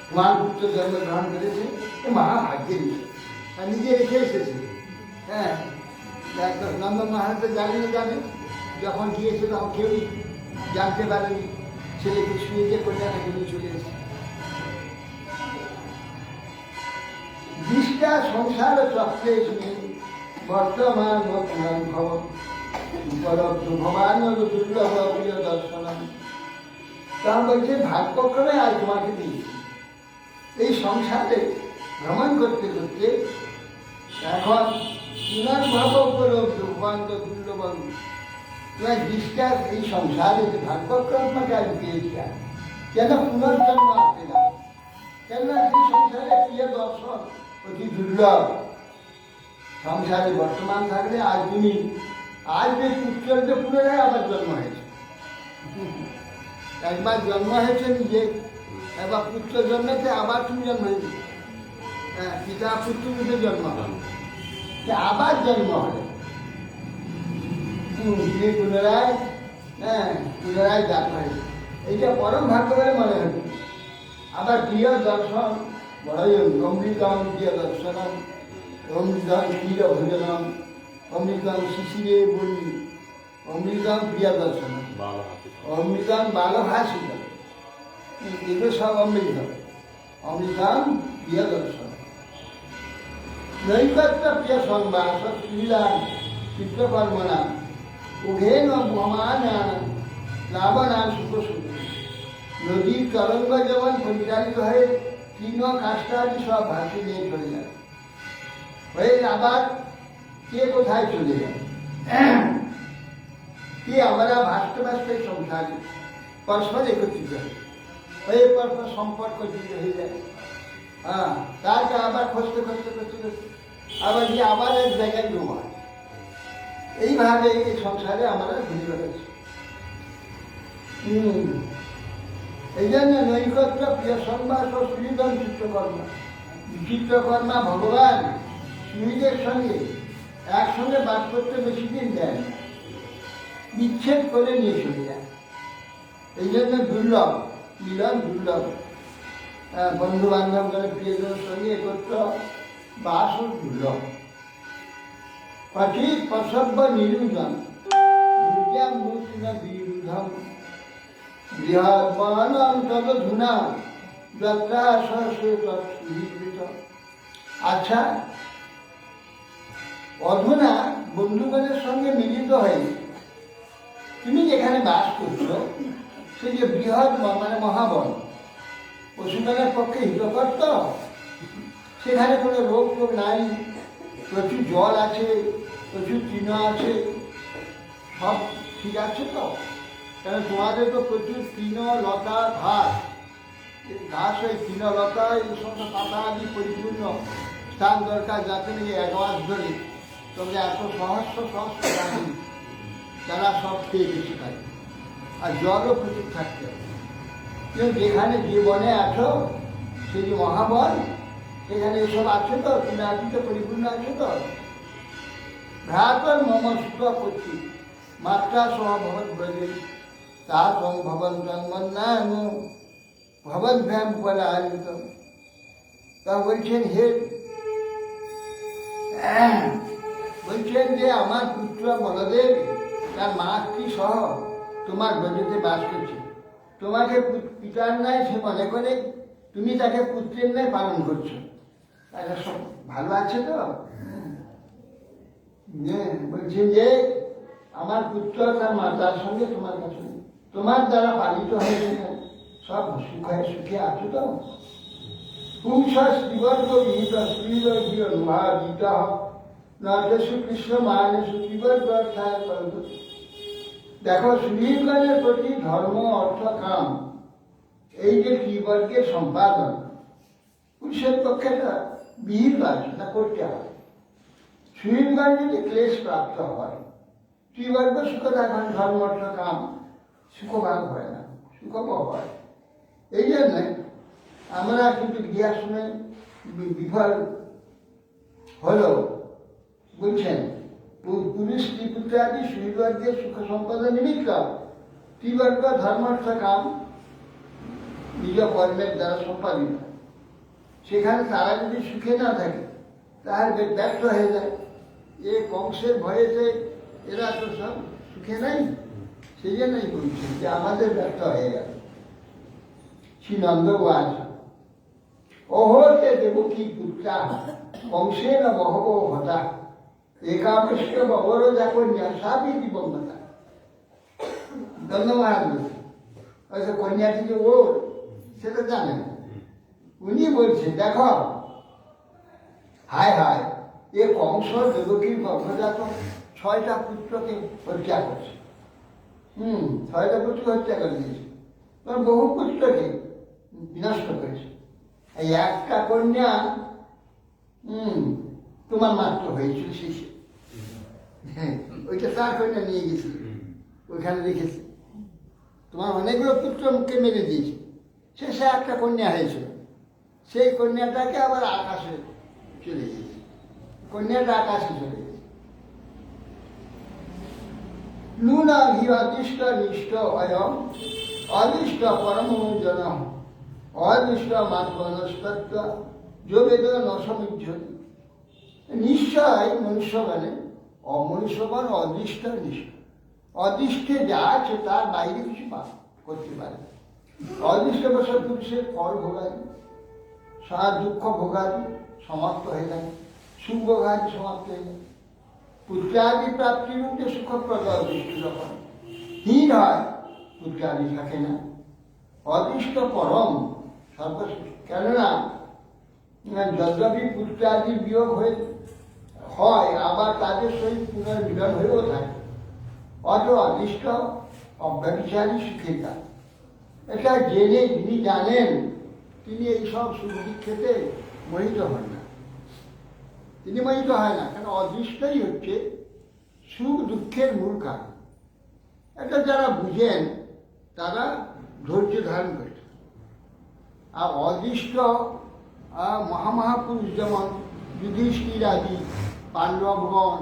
তোমার পুত্র জন্মগ্রহণ করেছে, এ মহাভাগ্যের বিষয়। আর নিজে রেখে এসেছে। হ্যাঁ, নন্দ মহারাজ তো জানে, যখন গিয়েছে তখন কেউই জানতে পারেনি। ছেলেকে শুয়ে যে কন্যাটা নিয়ে চলে এসেছে। বিষ্টা সংসার চক্রে শুনে বর্তমান খবর উপলব্ধ ভগবান দুর্লভ প্রিয় দর্শন। তা বলছে ভাগ্যক্রমে আজ তোমাকে দিয়েছি। এই সংসারে ভ্রমণ করতে করতে এখন পুনর্ভাব উপলব্ধ ভগবান দুর্লভ। তোমার বিশ্বাস এই সংসারে যে ভাগ্যক্রম তোমাকে আজ পেয়েছি, কেন পুনর্জন্ম আসবে না? কেননা এই সংসারে প্রিয় দর্শন অতি দুর্লভ। সংসারে বর্তমান থাকলে আজ তুমি যে পুত্রকে পুনরায় আবার জন্ম হয়েছে। একবার জন্ম হয়েছে নিজে, একবার পুত্র জন্মেছে, আবার তুমি জন্ম হয়েছে। হ্যাঁ, পিতা পুত্র রূপে জন্ম হয়, আবার জন্ম হয় পুনরায়। হ্যাঁ, পুনরায় জাত হয়েছে। এইটা পরম ভাগ্য বলে মনে হয়। আবার প্রিয় দর্শন বড়ই অমৃতম প্রিয় দর্শনম অমৃতম প্রিয় ভোজনম অমৃতম শিশিরে বলি অমৃতম প্রিয় দর্শন অমৃতম বালভাষিত। এগুলো সব অমৃতম প্রিয় দর্শন। নৈকট্য প্রিয় সংবাস শ্রীলাম চিত্রকর্মণা উভেন ভ্রমানা লাবণা সুখসুখ। নদীর তরঙ্গ যেমন পরিচালিত হয়ে তৃণ কাষ্টাদি সব ভাসি নিয়ে চলে যায়, হয়ে আবার কে কোথায় চলে যায়। কি আমরা ভাসতে ভাসতে সংসারে পরস্পর একত্রিত হয়ে পরস্পর সম্পর্ক যুক্ত হয়ে যায়। হ্যাঁ, তারপর আবার খসতে আবার গিয়ে আবার এক জায়গায় জমা। এইভাবে এই সংসারে আমরা ঘুরে বেড়াচ্ছি। এই জন্য নৈকট্য প্রিয় সংবাস ও সুবিধন চিত্রকর্মা। চিত্রকর্মা ভগবান সুবিধের সঙ্গে একসঙ্গে বাস করতে বেশি দিন দেয় না, বিচ্ছেদ করে নিয়ে চলে যায়। এই জন্য দুর্লভ, মিলন দুর্লভ। বন্ধু বান্ধবদের প্রিয়জনের সঙ্গে একত্র বাসও দুর্লভ। কঠিন প্রসব্য নিরূজন বিদ্যাম মূর্তিনা বিরুদ্ধম বৃহৎমানম তদধুনা যাত্রা সহসে তৎসুহীকৃত। আচ্ছা, অধুনা বন্ধুগণের সঙ্গে মিলিত হয়ে তুমি যেখানে বাস করছো, সে যে বৃহৎ মানে মহাবন, পশুগণের পক্ষে হিতকর তো? সেখানে কোনো রোগ টোগ নাই, প্রচুর জল আছে, প্রচুর তৃণ আছে, সব ঠিক আছে তো? কারণ তোমাদের তো প্রচুর তৃণ লতা ঘাস, ঘাস ওই তৃণ লতা এই সমস্ত পাতা আদি পরিপূর্ণ স্থান দরকার, যাতে নিয়ে 1 মাস ধরে তোমরা এত সহস্র সহস্র প্রাণী তারা সব খেয়ে বেশি খায়, আর জলও প্রচুর থাকতে হবে। কিন্তু যেখানে যে বনে আছো, সেই যে মহাবন, সেখানে এসব আছে তো? তৃণাদিতে পরিপূর্ণ আছে তো? ভ্রাতর মম সুখ করছি মাত্রা সহ ভবন ব্রজে তা তং ভবন তন্মন্নায়ন ভবন ভ্যাম বলে আয়োজিত। তা বলছেন বলছেন যে আমার পুত্র বলদেব তার মাতৃ সহ তোমার ব্রজেতে বাস করছে। তোমাকে পিতার ন্যায় সে মনে করে, তুমি তাকে পুত্রের ন্যায় পালন করছো। তাহলে সব ভালো আছে তো? বলছেন যে আমার পুত্র তার মাতার সঙ্গে তোমার কাছে, তোমার দ্বারা পালিত হয়েছে, সব সুখে আছো তো? পুংস শ্রীবর্গ বিহিত শ্রীর গীত নর্দেশু কৃষ্ণ মায়নেশু শ্রীবর্গ অর্থায় করত। দেখো, শ্রীগণের প্রতি ধর্ম অর্থ কাম, এই যে ত্রিবর্গের সম্পাদন পুরুষের পক্ষে বিহিত আছে, তা করতে হবে। শ্রীগণ যদি ক্লেশ প্রাপ্ত হয়, ত্রিবর্গ সুখ রাখেন, ধর্ম অর্থ কাম সুখভাগ হয় না, সুখভোগ হয়। এই জন্য আমরা কিন্তু গৃহাশ্রমে বিফল হলো। বলছেন পুরুষ স্ত্রীপুত্রাদি শ্রীবর্গের সুখ সম্পদের নিমিত্ত ত্রিবর্গ ধর্ম অর্থ কাম নিজ কর্মের দ্বারা সম্পাদিত। সেখানে তারা যদি সুখে না থাকে, তাহলে ব্যর্থ হয়ে যায়। এ কংসের ভয়েতে এরা তো সব সুখে নাই, সেই জন্যই বলছেন যে আমাদের ব্যর্থ হয়ে গেল। শ্রীনন্দ আছে অহতে দেবকী পুত্রা কংসেন বহব হতা একাদশ অবরোধা কন্যা সাবি দিবঙ্গতা। ধন্যবাদ বলছে, হয়তো কন্যাটি যে ওর সেটা জানেন। উনি বলছেন, দেখো হায় হায়, এ কংস দেবকীর গর্ভজাত 6টা পুত্রকে হত্যা করছে। 6টা পুত্র হত্যা করে দিয়েছে, বহু পুত্রকে বিনষ্ট করেছে। এই একটা কন্যা তোমার মাত্র হয়েছিল শেষে। হ্যাঁ, ওইটা তার কন্যা নিয়ে গেছে, ওইখানে রেখেছে। তোমার অনেকগুলো পুত্রকে মেরে দিয়েছে, শেষে একটা কন্যা হয়েছিল। সেই কন্যাটাকে আবার আকাশে চলে গেছে, কন্যাটা আকাশে চলে গেছে। নুনা হি অদিষ্ট নিষ্ঠ অয়ম অদিষ্ট পরম জন অদিষ্ট মাত্মনস্তত্ব যোগেদ নসমুজ্জতি। নিশ্চয় মনুষ্যগণে অমনুষ্যগণ অদৃষ্ট নিষ্ঠ, অদৃষ্টে যা আছে তার বাইরে কিছু করতে পারে। অদৃষ্ট বছর পুরুষের ফল ভোগাদি, সারা দুঃখ ভোগাদি সমাপ্ত হয়ে যায়, সুখ ভোগাদি সমাপ্ত হয়ে যায়। পুত্রাদি প্রাপ্তির রূপে সুখপ্রদ অদৃষ্ট যখন হীন হয়, পুত্রাদি থাকে না। অদৃষ্ট পরম সর্বশ্রেষ্ঠ, কেননা যদ্যপি পুত্রাদি বিয়োগ হয়, আবার তাদের সহিত পুনর্মিলন হয়েও থাকে। অত অদৃষ্ট অব্যভিচারী সুখের কাজ। এটা জেনে যিনি জানেন, তিনি এইসব সুখ খেতে মোহিত হন না, তিনি মোহিত হয় না। কারণ অদৃষ্টই হচ্ছে সুখ দুঃখের মূল কারণ। এটা যারা বুঝেন তারা ধৈর্য ধারণ করছে। আর অদৃষ্ট মহামহাপুরুষ যেমন যুধিষ্ঠির আদি, পাণ্ডবগণ,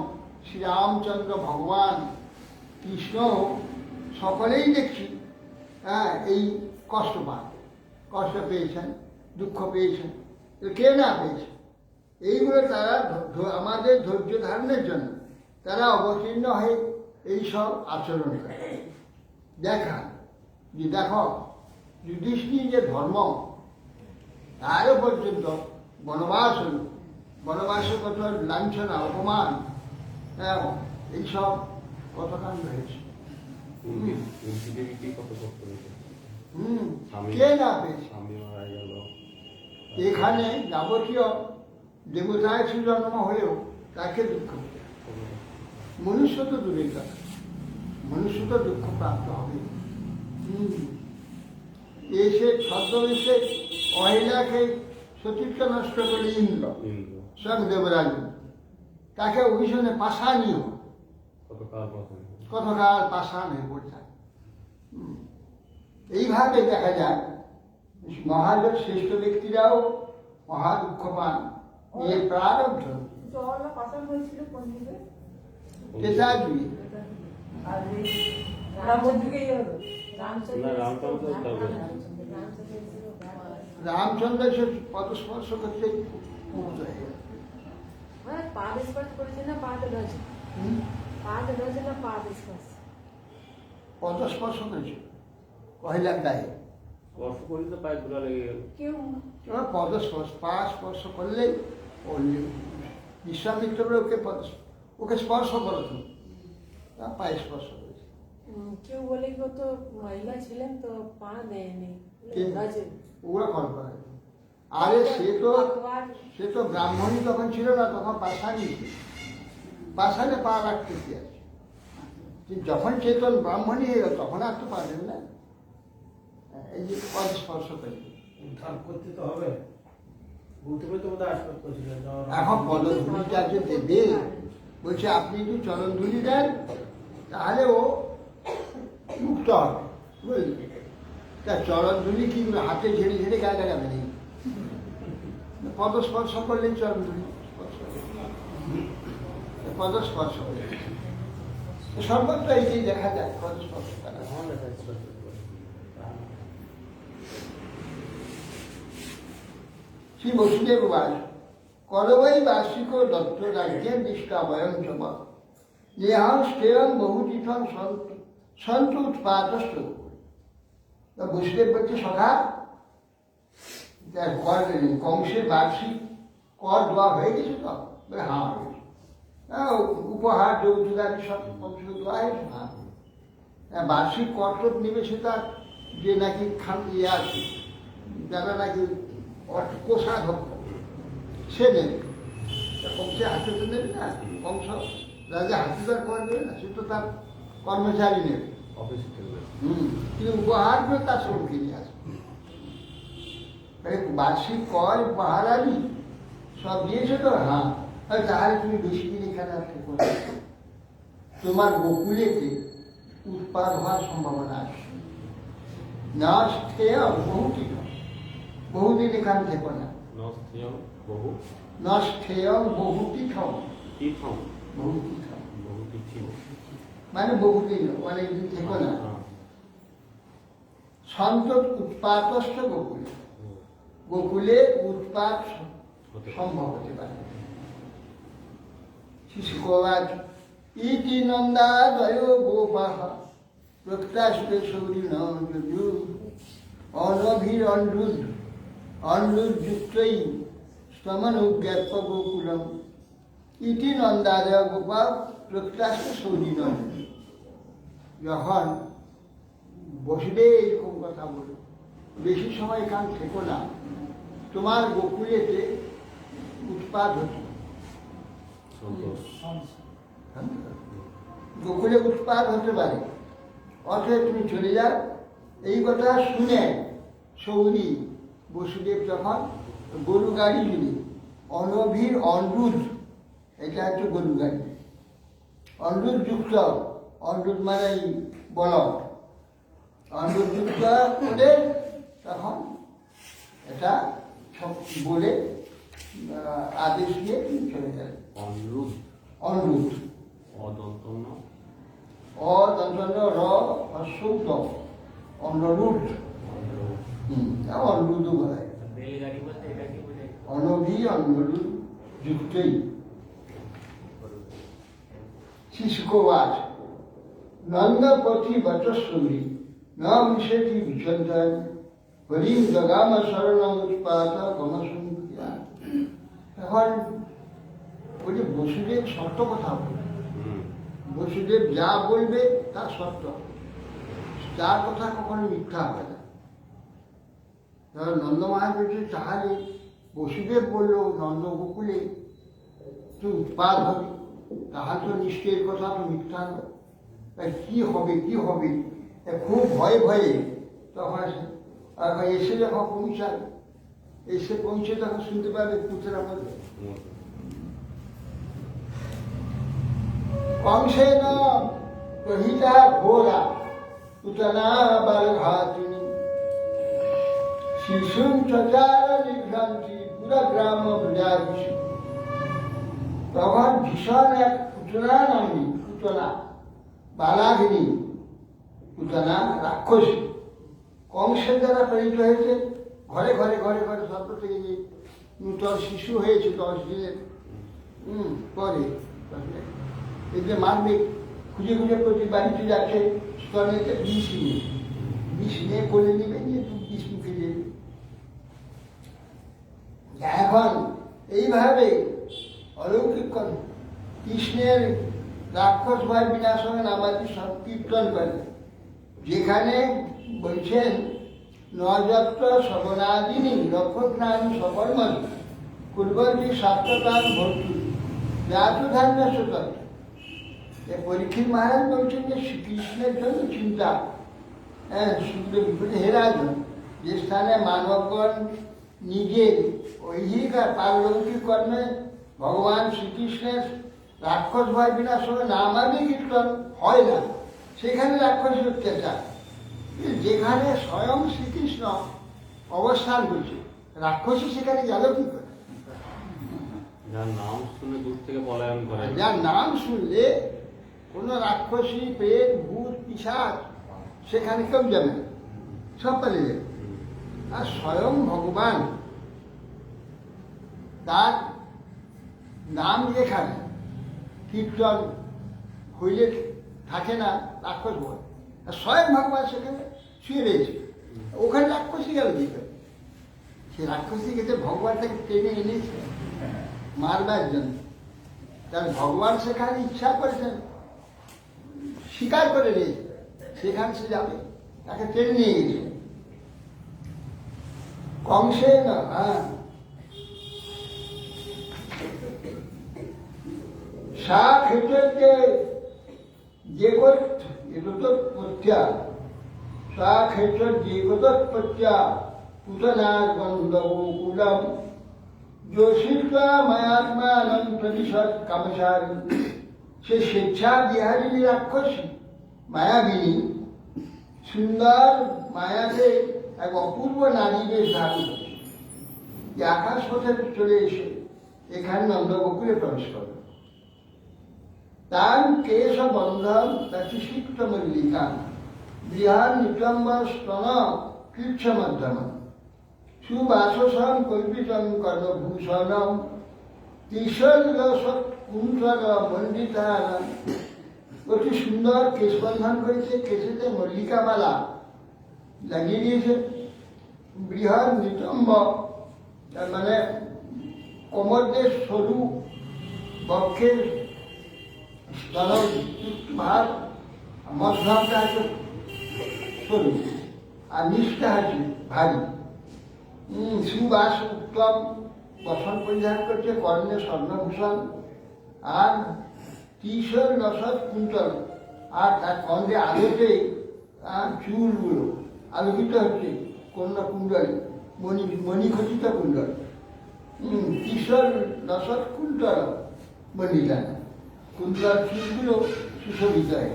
শ্রীরামচন্দ্র ভগবান, কৃষ্ণ, সকলেই দেখছি এই কষ্ট পেয়েছেন, দুঃখ পেয়েছেন। কে না পেয়েছে? এইগুলো তারা আমাদের ধৈর্য ধারণের জন্য তারা অবতীর্ণ হয়ে এইসব আচরণ করে দেখা যে দেখো যুধিষ্ঠির যে ধর্ম তারও পর্যন্ত বনবাস হল, বনবাসে কত লাঞ্ছনা অপমান, হ্যাঁ, এইসব কত কাণ্ড হয়েছে। কে না পেয়েছে? এখানে যাবতীয় দেবতায় জন্ম হলেও তাকে দুঃখ পেতে হয়। মনুষ্য তো দূরের কথা, মনুষ্য তো দুঃখ প্রাপ্ত হবে। এসে ছদ্মবেশে অহিলাকে সতীত্ব নষ্ট করে ইন্দ্র স্বয়ং দেবরাজ, তাকে অভিশনে পাষাণীয়, কতকাল পাষাণ হয়ে পড়ছে। এইভাবে দেখা যায় মহাজন শ্রেষ্ঠ ব্যক্তিরাও মহা দুঃখ পান। এর প্রারব্ধ জল পাশান হয়েছিল কোন দিকে? তেজাজুই আর রামচন্দ্র সে পদস্পর্শ করতে মুক্ত হয়ে গেল। মানে পাদ স্পর্শ করেছে না পাদ রয়েছে? পাদ রয়েছে না পাদ স্পর্শ? পদস্পর্শ করেছে কহিলার গায়ে। স্পর্শ করি তো পায়ে ধুলা লেগে গেল। কেউ পদস্পর্শ, পা স্পর্শ করলেই বিশ্বামিত্র ওকে স্পর্শ করো তুমি, পায়ে স্পর্শ করেছে। কেউ বলে কেউ তো মহিলা ছিলেন তো পা দেয়নি, ওরা কল করে। আরে সে তো ব্রাহ্মণী তখন ছিল না, তখন পাষাণী ছিল। পাষাণে পা রাখতে কি আছে? যখন চেতন ব্রাহ্মণী হয়ে গেল তখন আর তো পারবেন না। এই যে পদ স্পর্শ করে উদ্ধার করতে তো হবে, গৌতমে তো বোধহয় আশীর্বাদ করেছিলেন। এখন পদধূলিটা যে দেবে, বলছে আপনি যদি চরণ ধুলি দেন তাহলে ও মুক্ত হবে, বুঝলি? তা চরণ ধুলি কি হাতে ঝেড়ে ঝেড়ে গায়ে লাগাবে নেই, পদস্পর্শ করলেই চরণ ধুলি স্পর্শ, পদস্পর্শ করে সর্বত্র এই যে দেখা যায় পদস্পর্শ করা। শ্রী বসুদেব বাস করবৈ বার্ষিক দত্ত রাজ্যের নিষ্ঠা বয়ং চমা ইহাং স্থেয়ং বহুতীর্থং সন্ত উৎপাদস্ত। বসুদেব বলছে সখা, কংসের বার্ষিক কর দেওয়া হয়ে গেছে তো? হ্যাঁ হয়েছে। উপহার যৌতুকাদি সব কংস দেওয়া হয়েছে। হ্যাঁ, বার্ষিক কর তো নেবে সেটা যে নাকি খান ইয়ে আছে, যারা নাকি কোষাধ্যক্ষ সে নেবে, কংসের হাতে তো নেবে না, কংস রাজা হাতিদার করে দেবে না, সে তো তার কর্মচারী নেবে। কিন্তু উপহারগুলো তার সঙ্গে কিনে আসবে। বার্ষিক কর উপহার আনি সব দিয়েছে তো? হ্যাঁ। তাহলে তুমি বেশি দিন এখানে আসতে করবে, তোমার গোকুলেতে উৎপাদ হওয়ার সম্ভাবনা আছে। না স্থেয় বহুটি, বহুদিন এখানে থেকো না। নষ্ঠেয় বহুতীর্থম, মানে বহুদিন অনেকদিন থেকো না। সন্তত উৎপাতস্থ গোকুলে, গোকুলে উৎপাত সম্ভব হতে পারে। শিশুকবাজ ইতি নন্দাদয় গোপাহ প্রত্যাশিত সৌরিণ যজু অনভির অন্ডুদ অন্ডুযুক্তই স্তমনুজ্ঞাপ্য গোকুলম ইতি নন্দাদয় গোপাল প্রত্যাশিত সৌরিণ। যখন বসবে এরকম কথা বলো, বেশি সময় এখান থেকো না, তোমার গোকুলেতে উৎপাদ হতো, গোকুলে উৎপাদ হতে পারে, অথবা তুমি চলে যাও। এই কথা শুনে সৌরি বসুদেব যখন গরু গাড়ি নিলে, অনভির অন্ডুদ, এটা হচ্ছে গরু গাড়ি, অন্ডুদ যুক্ত, অন্ডুদ মানে বলদ, অন্ডুদ যুক্ত করে তখন এটা সব বলে আদেশ দিয়ে চলে গেলেন। অনুরোধ অদন্তন্য র অশুদ্ধ অনুরোধ, অনুরোধ বলা হয়। অনভি অনুরোধ যুক্তই শিশুকবাস নন্দপথি বচস্বরী ন মিশেতি বিচন্তান হরিম জগাম শরণম উৎপাত গমসংখ্যা। এখন ওই যে বসুদেব সত্য কথা বলবে, বসুদেব যা বলবে তা সত্য, যার কথা কখনো মিথ্যা হবে না। ধরো নন্দ মহারাজ তাহলে বসুদেব বলল নন্দ গোকুলে তুই উৎপাদ হবে, তাহার তো নিশ্চয়ের কথা তো মিথ্যা নয়। তাই কি হবে কি হবে, খুব ভয়ে ভয়ে তখন এসে যখন পৌঁছাবে, এসে পৌঁছে তখন শুনতে পাবে পুত্রা বলবে কংসেন প্রহিতা ঘোরা পুতনা বালঘাতিনী শিশুম চচার নিভ্রান্তি পুরা গ্রাম ব্রজাবিষু। তখন ভীষণ এক পুতনা নামী, পুতনা বালাঘিনী, পুতনা রাক্ষসী কংসের দ্বারা প্রেরিত হয়েছে। ঘরে ঘরে ঘরে ঘরে সর্ব থেকে যে নূতন শিশু হয়েছে 10 দিনের পরে এই যে মারবে, খুঁজে খুঁজে প্রতি বাড়িতে যাচ্ছে, স্তনেতে বিষ নিয়ে কোলে নেবে, নিয়ে তুই বিষ মুখে দেবে। এখন এইভাবে অলৌকিক করে কৃষ্ণের রাক্ষস ভয় বিনাশনে নামাজি সংকীর্তন করে, যেখানে বলছেন নযত্র শবনাদিনী রক্ষজ্ঞান সকর্মণি কুর্বন্তি শাস্ত্রতান ভর্তি জাতু ধান্য সুতরাং। পরীক্ষিত মহারাজ বলছেন যে শ্রীকৃষ্ণের জন্য চিন্তা, হে রাজন, যে স্থানে মানবগণ নিজের ঐহিক আর পারলৌকিক কর্মে ভগবান শ্রীকৃষ্ণের রাক্ষস ভয় বিনাশ হবে নামাদি কীর্তন হয় না, সেখানে রাক্ষস অত্যাচার। যেখানে স্বয়ং শ্রীকৃষ্ণ অবস্থান করছে, রাক্ষসী সেখানে গেল কি করে? যার নাম শুনে দূর থেকে পলায়ন করে, যার নাম শুনলে কোনো রাক্ষসী প্রেত ভূত পিশাচ সেখানে কেউ যাবে না, সব পালিয়ে যাবে। আর স্বয়ং ভগবান তার নাম যেখানে কীর্তন হইলে থাকে না রাক্ষস ভয়, আর স্বয়ং ভগবান সেখানে শুয়ে রয়েছে, ওখানে রাক্ষসী গেল কি করে? সে রাক্ষসী গেছে ভগবান তাকে টেনে এনেছে মারবার জন্য। কারণ ভগবান সেখানে ইচ্ছা করেছেন, স্বীকার করে নিয়েছে সেখানে সে যাবে, তাকে টেনে নিয়ে গেছে। কংসে না সা ক্ষেত্রকে যে প্রত্যা সা ক্ষেত্র যে প্রত্যা পুতনার গন্ধগোকুলম যোশিকা মায়াত্মান প্রতিশত কামসারী। সে স্বেচ্ছা বিহারিণী রাক্ষসী মায়াবিনী সুন্দর মায়াতে এক অপূর্ব নারী বেশ ধারণ করছে, যে আকাশ পথে চলে এসে এখানে নন্দগোকুলে প্রবেশ করবে। তার কেশ বন্ধন প্রতিষ্ঠিত মল্লিকা বৃহৎ নিতম্ব স্তন কীর্ষ মধ্যম সুবাসসম কল্পিতম কর্ণভূষণম কুঞ্চর মণ্ডিতান। অতি সুন্দর কেশ বন্ধন করেছে, কেশেতে মল্লিকা মালা লাগিয়ে দিয়েছে। বৃহৎ নিতম্ব তার মানে কোমরদের সরু, বক্ষের স্তন ভার, মধ্যমটা আছে সরু আর নিচটা আছে ভারী। সুবাস উত্তম বসন পরিধান করছে, কর্ণে স্বর্ণভূষণ আর তিসর নসদ কুন্তল, আর তার কর্ণে আলোতে চুলগুলো আলোকিত হচ্ছে কন্যা কুণ্ডল, মণিখচিত কুণ্ডল। তিসর নসদ কুন্তল মণিদান, কুন্তল চুলগুলো সুশোভিত হয়।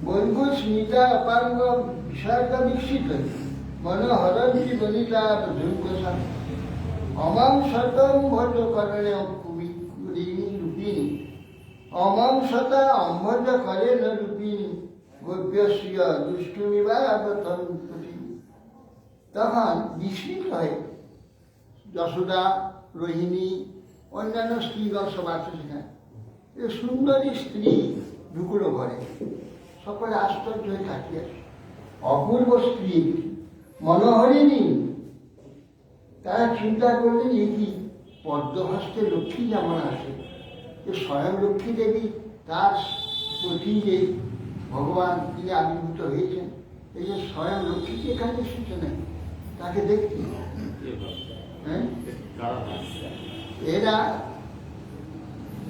বন্ধু স্মিতা অপাঙ্গ বিষয়টা বিকশিত মনোহরঞ্চি বনিতা ধূমকোষা অমাং শতম ভজ করণে রূপিণী অমাং শতা অম্ভজ করে ন রূপিণী গোপ্যস্য দুষ্টুমিবাবতন্তি। তখন বিস্মিত হয় যশোদা, রোহিণী, অন্যান্য স্ত্রীগণ সব আছে সেখানে। সুন্দরী স্ত্রী ঢুকুলো ঘরে। সকলে আশ্চর্য হয়ে তাকিয়ে আছে। অপূর্ব স্ত্রী, মনোহরিণী। তারা চিন্তা করলেন, এই কি পদ্মহস্তে লক্ষ্মী যেমন আসে, যে স্বয়ং লক্ষ্মী দেবী তার প্রতি যে ভগবান তিনি আবির্ভূত হয়েছেন, এই যে স্বয়ং লক্ষ্মীকে এখানে এসেছে না, তাকে দেখতে। হ্যাঁ, এরা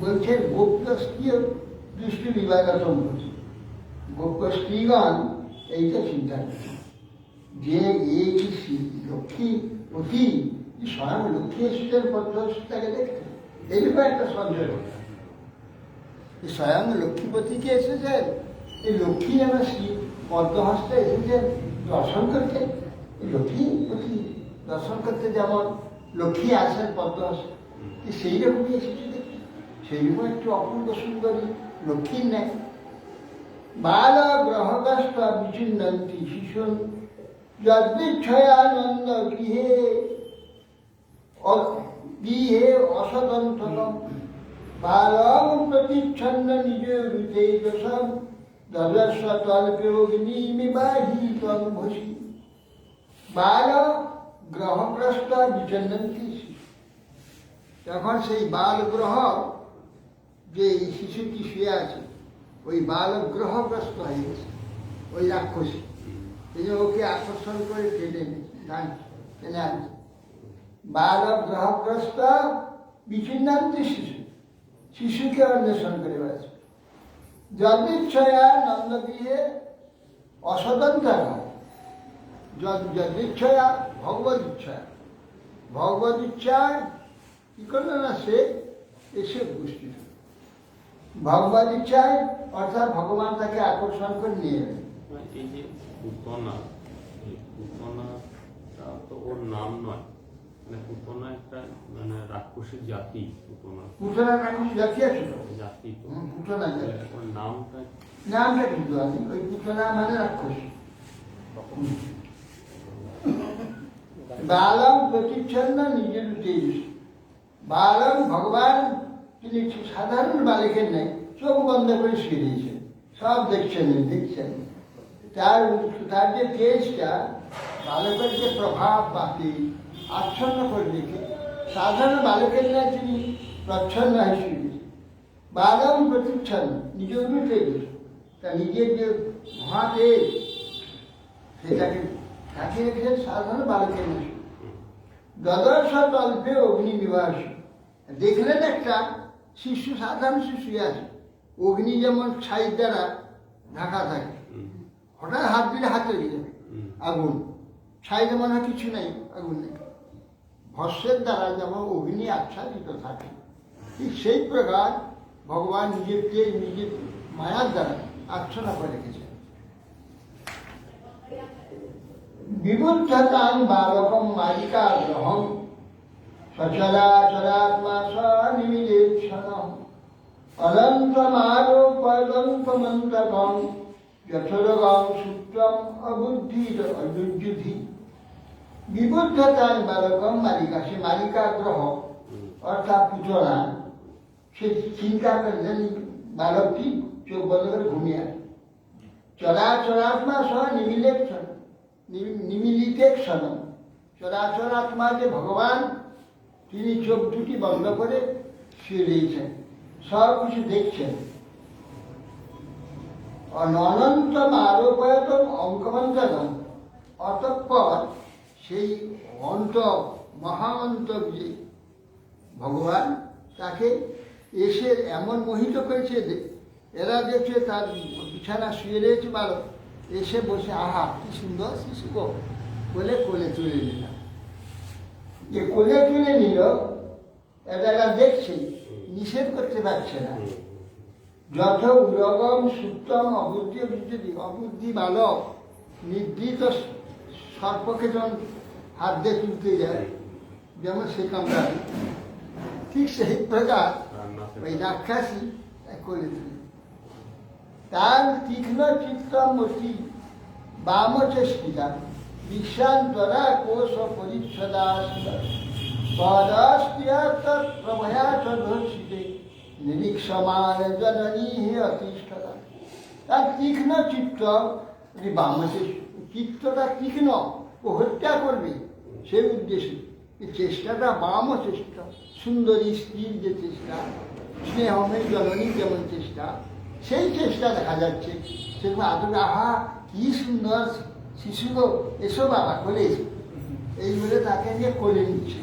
বলছেন গোপ্য স্ত্রী দৃষ্টি বিবাদতম, গোপ্য স্ত্রীগণ এইটা চিন্তা করছে যে এই লক্ষ্মী অতি স্বয়ং লক্ষ্মী এসেছেন পদ্মহস্তাকে দেখতে। এইরকম একটা সন্দেহ, স্বয়ং লক্ষ্মীপতিকে এসেছেন, এই লক্ষ্মী যেন পদ্মহস্তে এসেছেন দর্শন করতে। এই লক্ষ্মীপতি দর্শন করতে যেমন লক্ষ্মী আসেন পদ্মহস্তে, সেই রকমই এসেছে দেখতে। সেইরকম একটু অপূর্ব সুন্দরী লক্ষ্মীর নেয়। বাল গ্রহগ্রস্ত বিচিন্নন্তি শিশুন যদ্বিচ্ছয়ানন্দ গৃহে গৃহে অসদন্তকম বালং প্রতিচ্ছন্ন নিজ তেজসম দদস্ব তল্পেগ্নিমিবাহিতং ভসি। বাল গ্রহগ্রস্ত বিচিন্নন্তি, তখন সেই বাল গ্রহ যে শিশুটি শুয়ে আছে, ওই বাল গ্রহগ্রস্ত হয়ে গেছে, ওই রাক্ষসী। এই যে ওকে আকর্ষণ করে টেনে আনছে। বাল গ্রহগ্রস্ত বিচ্ছিন্নান্তি শিশু, শিশুকে অন্বেষণ করে বেড়াচ্ছে। যদিচ্ছয়া নন্দগৃহে অসদন্তর, যদিচ্ছয়া ভগবত ইচ্ছায়, ভগবত ইচ্ছায় কি করলো না, সে এসে উপস্থিত। ভগবত ইচ্ছায় অর্থাৎ ভগবান তাকে আকর্ষণ করে নিয়ে এলেন। এই যে পুতনা, এই পুতনাটা তো ওর নাম নয়, মানে পুতনা একটা মানে রাক্ষসীর জাতি। পুতনা রাক্ষসী জাতি আছে তো, জাতি তো পুতনা জাতি। ওর নামটা কিন্তু আমি ওই পুতনা মানে রাক্ষসী। বালম প্রতিচ্ছন্ন নিজের তেজ। বালম ভগবান তিনি সাধারণ বালকের নেই, চোখ বন্ধ করে শুয়ে দিয়েছেন, সব দেখছেন। তার যে তেজটা বালকের যে প্রভাব বাকি আচ্ছন্ন করে রেখে সাধারণ বালকের নেয় তিনি প্রচ্ছন্ন হয়ে শুয়ে দিয়েছেন। বালম প্রতিচ্ছন্ন নিজের তেজ, তা নিজের যে মহা তেজ সেটাকে ঢাকিয়ে রেখেছেন সাধারণ বালকের নেই। দদর্শ তল্পে অগ্নি বিবাস, দেখলেন একটা শিশু, সাধারণ শিশু আছে, অগ্নি যেমন ছাই দ্বারা ঢাকা থাকে, হঠাৎ হাত দিলে হাতে লেগে যাবে আগুন, ছাই যেমন হয় কিছু নেই, আগুন নেই, ভস্যের দ্বারা যেমন অগ্নি আচ্ছাদিত থাকে, ঠিক সেই প্রকার ভগবান নিজের তেজ নিজের মায়ার দ্বারা আচ্ছন্ন করে রেখেছেন। বিবুদ্ধতাং বালকম মালিকা গ্রহম সচরাচরাত্মা স্বনিমিলেক্ষণম অনন্তমারোপদন্তমন্তকম যথোরগম সূত্রম অবুদ্ধির অযুযুধি। বিবুদ্ধতাং বালকম মালিকা, সে মালিকা গ্রহ অর্থাৎ পুতনা, সে চিন্তা করলেন বালকটি চোখ বন্ধ করে ঘুমিয়ে আছে। চরাচরাত্মা স্বনিমিলেক্ষণ, নিমিলিতেক্ষণ, চরাচর আত্মা যে ভগবান, তিনি চোখ দুটি বন্ধ করে শুয়ে রয়েছেন, সব কিছু দেখছেন। অনন্তম আরোপয়তম অঙ্কমন্তম, অতঃপর সেই অন্ত মহান্ত যে ভগবান তাকে এসে এমন মোহিত করেছে, এরা দেখছে তার বিছানা শুয়ে রয়েছে বালক, এসে বসে আহা কি সুন্দর শিশু গো বলে কোলে তুলে নিলাম। যে কোলে তুলে নিল এরা দেখছে, নিষেধ করতে পারছে না। যথ উরগম সুপ্তম অবুদ্ধি বিদ্যুতি, অবুদ্ধি বালক নির্দিত সর্পকে যখন হাত দিয়ে তুলতে যায় যেমন সে কামড়ায়, ঠিক সেই প্রকার ওই রাক্ষসী কোলে তুলে। তার তীক্ষ্ণ চিত্তমূর্তি বামচেষ্টিতা বিশ্বান্তরা কোষ পরিচ্ছদাস পদাস্তিয়া প্রভয়া চর্ষিতে নিরীক্ষমান জননী অতিষ্ঠতা। তার তীক্ষ্ণ চিত্ত যদি চিত্তটা তীক্ষ্ণ, ও হত্যা করবে সেই উদ্দেশ্যে এই চেষ্টাটা বাম চেষ্টা, সুন্দরী স্ত্রীর যে চেষ্টা, স্নেহময় জননীর যেমন চেষ্টা, সেই চেষ্টা দেখা যাচ্ছে। সেরকম আদর, আহা কি সুন্দর শিশু গো, এসো বাবা কোলে এসো, এই বলে তাকে নিয়ে কোলে নিচ্ছে।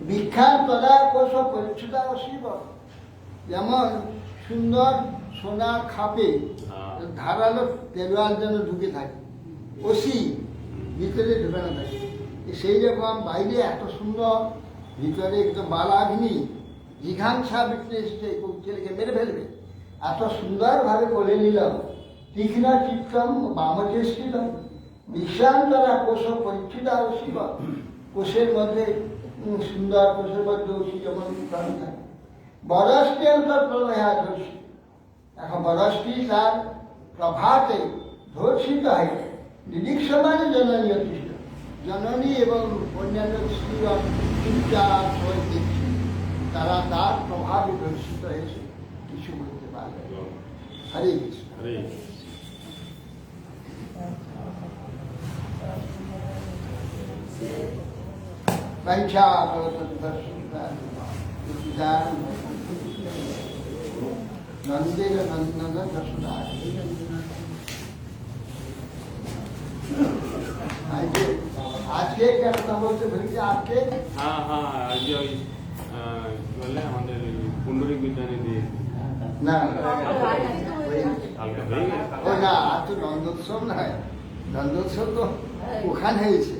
বিখ্যাত তদা কোষ পরিচ্ছুতা শিব, যেমন সুন্দর সোনার খাপে ধারালো তেলোয়াল যেন ঢুকে থাকে, ওসি ভিতরে ঢুকানো থাকে, সেই রকম বাইরে এত সুন্দর, ভিতরে একদম বালাগ্নি জিঘাংসা বিক্রি এসছে, ছেলেকে মেরে ফেলবে, এত সুন্দরভাবে কোলে নিলাম। তীক্ষ্ণ চিত্তম বামচেষ্টিত বিশ্রান্তরা কোষ পরিচ্ছুতা শিব, কোষের মধ্যে সুন্দর, কোষের মধ্যে ওষি যেমন প্রাণ থাকে। বরষ্টি অন্তর্প্রণয়াধর্ষী, এখন বরষ্টি তার প্রভাতে ধর্ষিত হয়, নিরীক্ষমানে জননী অতিষ্ঠ, জননী এবং অন্যান্য স্ত্রীগণ চুপচাপ হয়ে দেখছে, তারা তার প্রভাবে ধর্ষিত হয়েছে, কিছু বলতে পারবে। হরে কৃষ্ণ। হরে पंचा नंदेर नंदन दशुदा আজকে কেন বলতে বলছি আজকে? হ্যাঁ হ্যাঁ, আজকে ওই বললে আমাদের পুণ্ডরিক বিজ্ঞানী দিয়ে না হালকা হয়ে গেছে। ও না, আর তো নন্দোৎসব নয়, নন্দোৎসব তো ওখানে হয়েছে।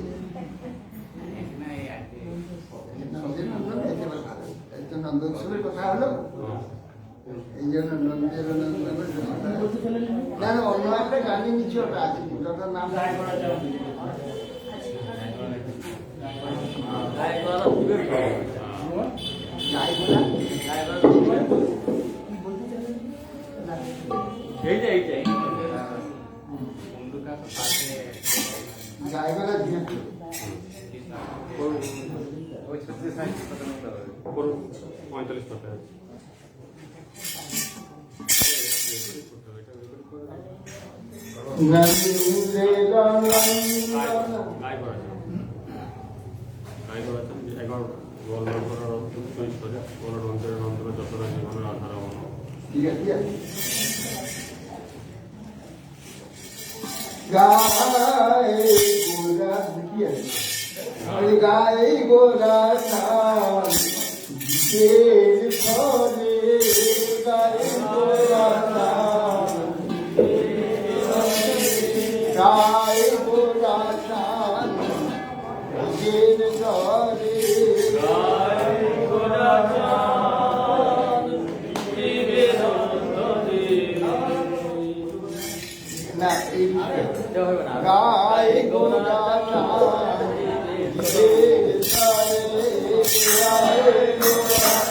নন্দোৎসবের কথা হলো, এই জন্য নন্দের না না, অন্য একটা গানের নিচে ওটা আছে, ওটার নাম গায়গলা দিয়েছ। 45 টাকা গাই করেছেন 11 গল্পের চুইস করে 11 অন্তরের অন্তরে যতটা জীবনের আধার ঠিক আছে। গায়ে গোরা কি আছে, গায়ে গোরা চাল দেব ধরে, গায়ে গোরা চাল, গায়ে গোরা চাল দেব ধরে, গায়ে গোরা চাল দেব ধরে। না এই গায়ে গোরা চাল দেব ধরে, গায়ে গোরা Hare Krishna, Hare Krishna,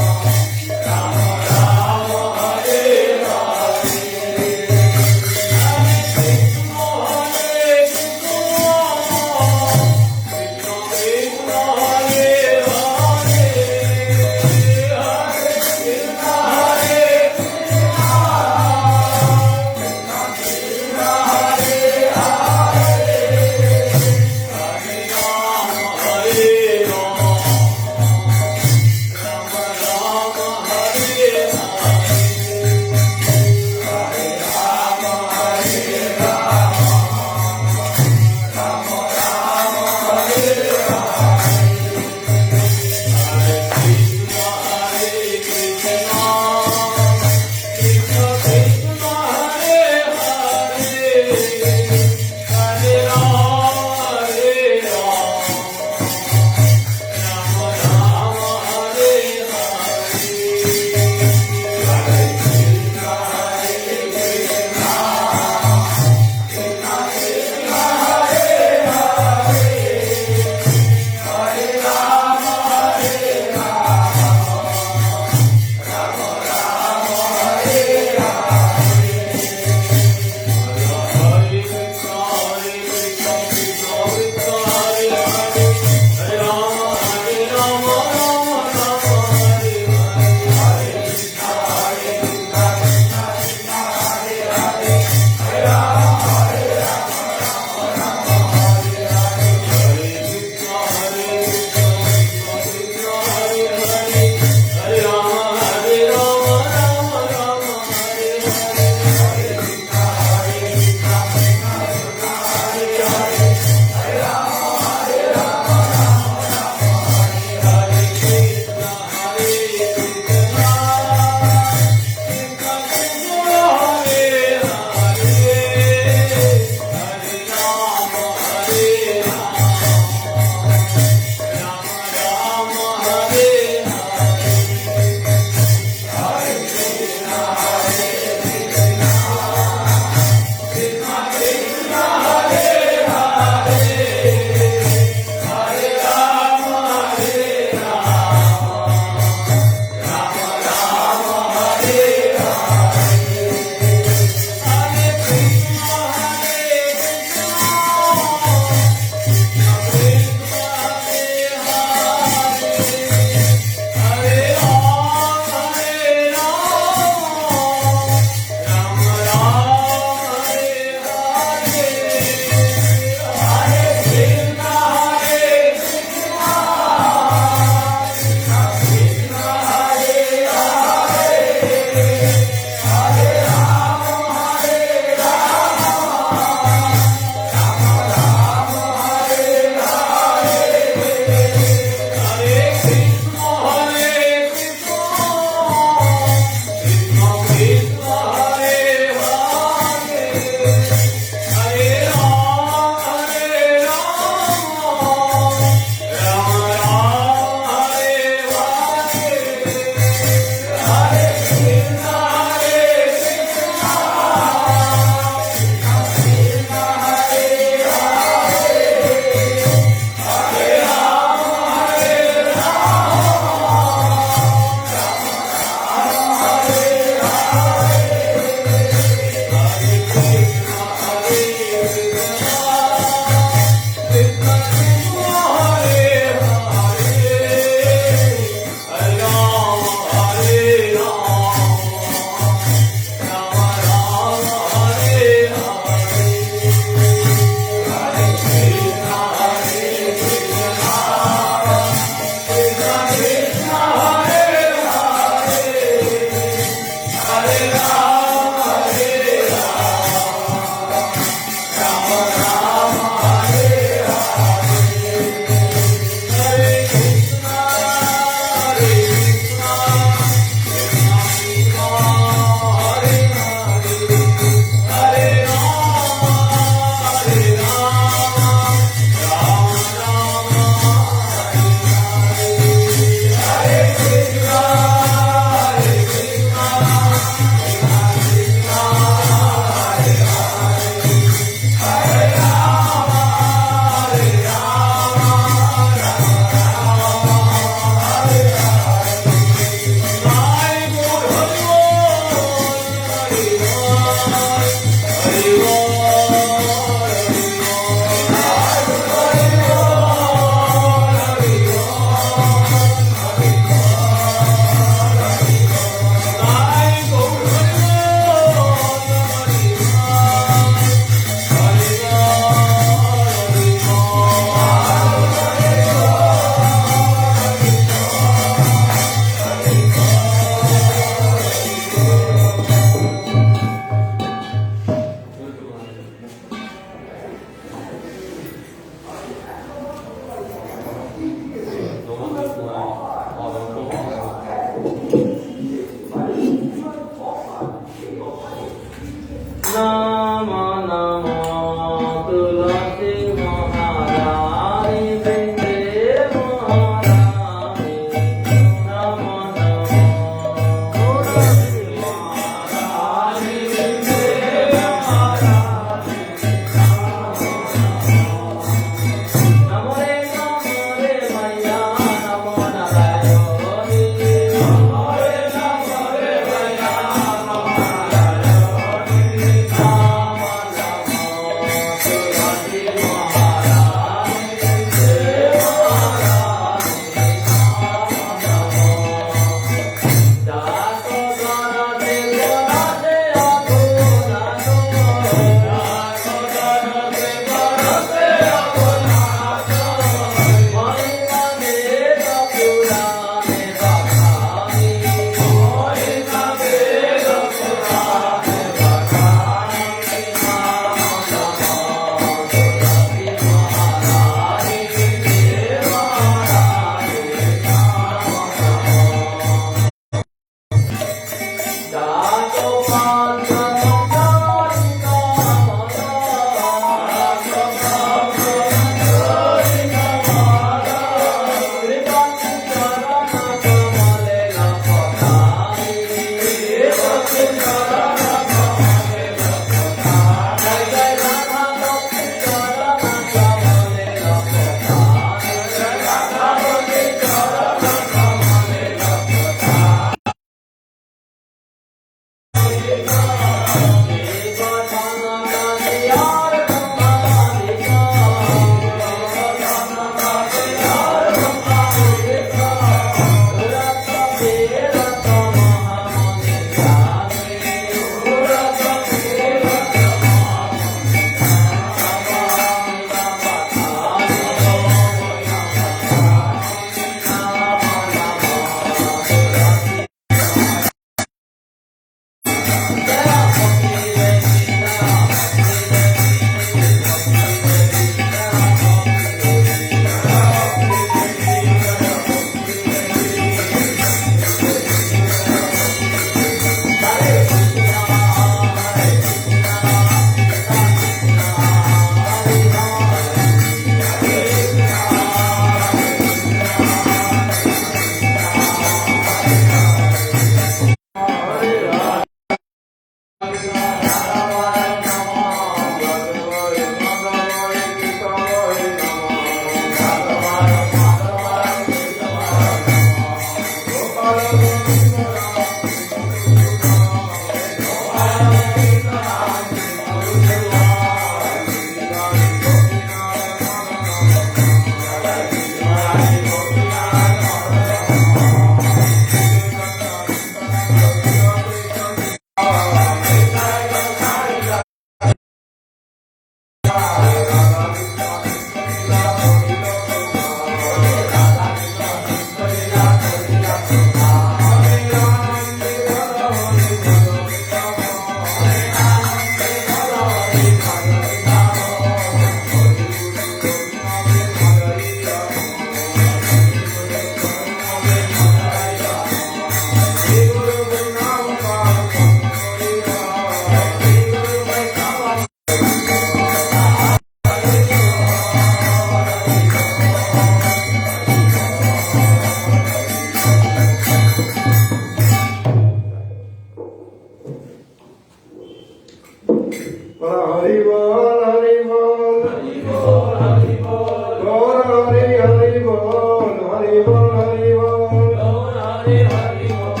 Hari বল হরি বল হরি বল হরি বল গৌর হরি হরি বল হরি বল হরি বল গৌর হরি হরি বল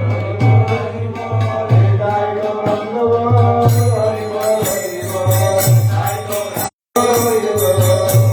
হরি বল হরি বল নিতাই গৌরাঙ্গ বল হরি বল হরি বল নিতাই গৌরাঙ্গ হরি বল হরি বল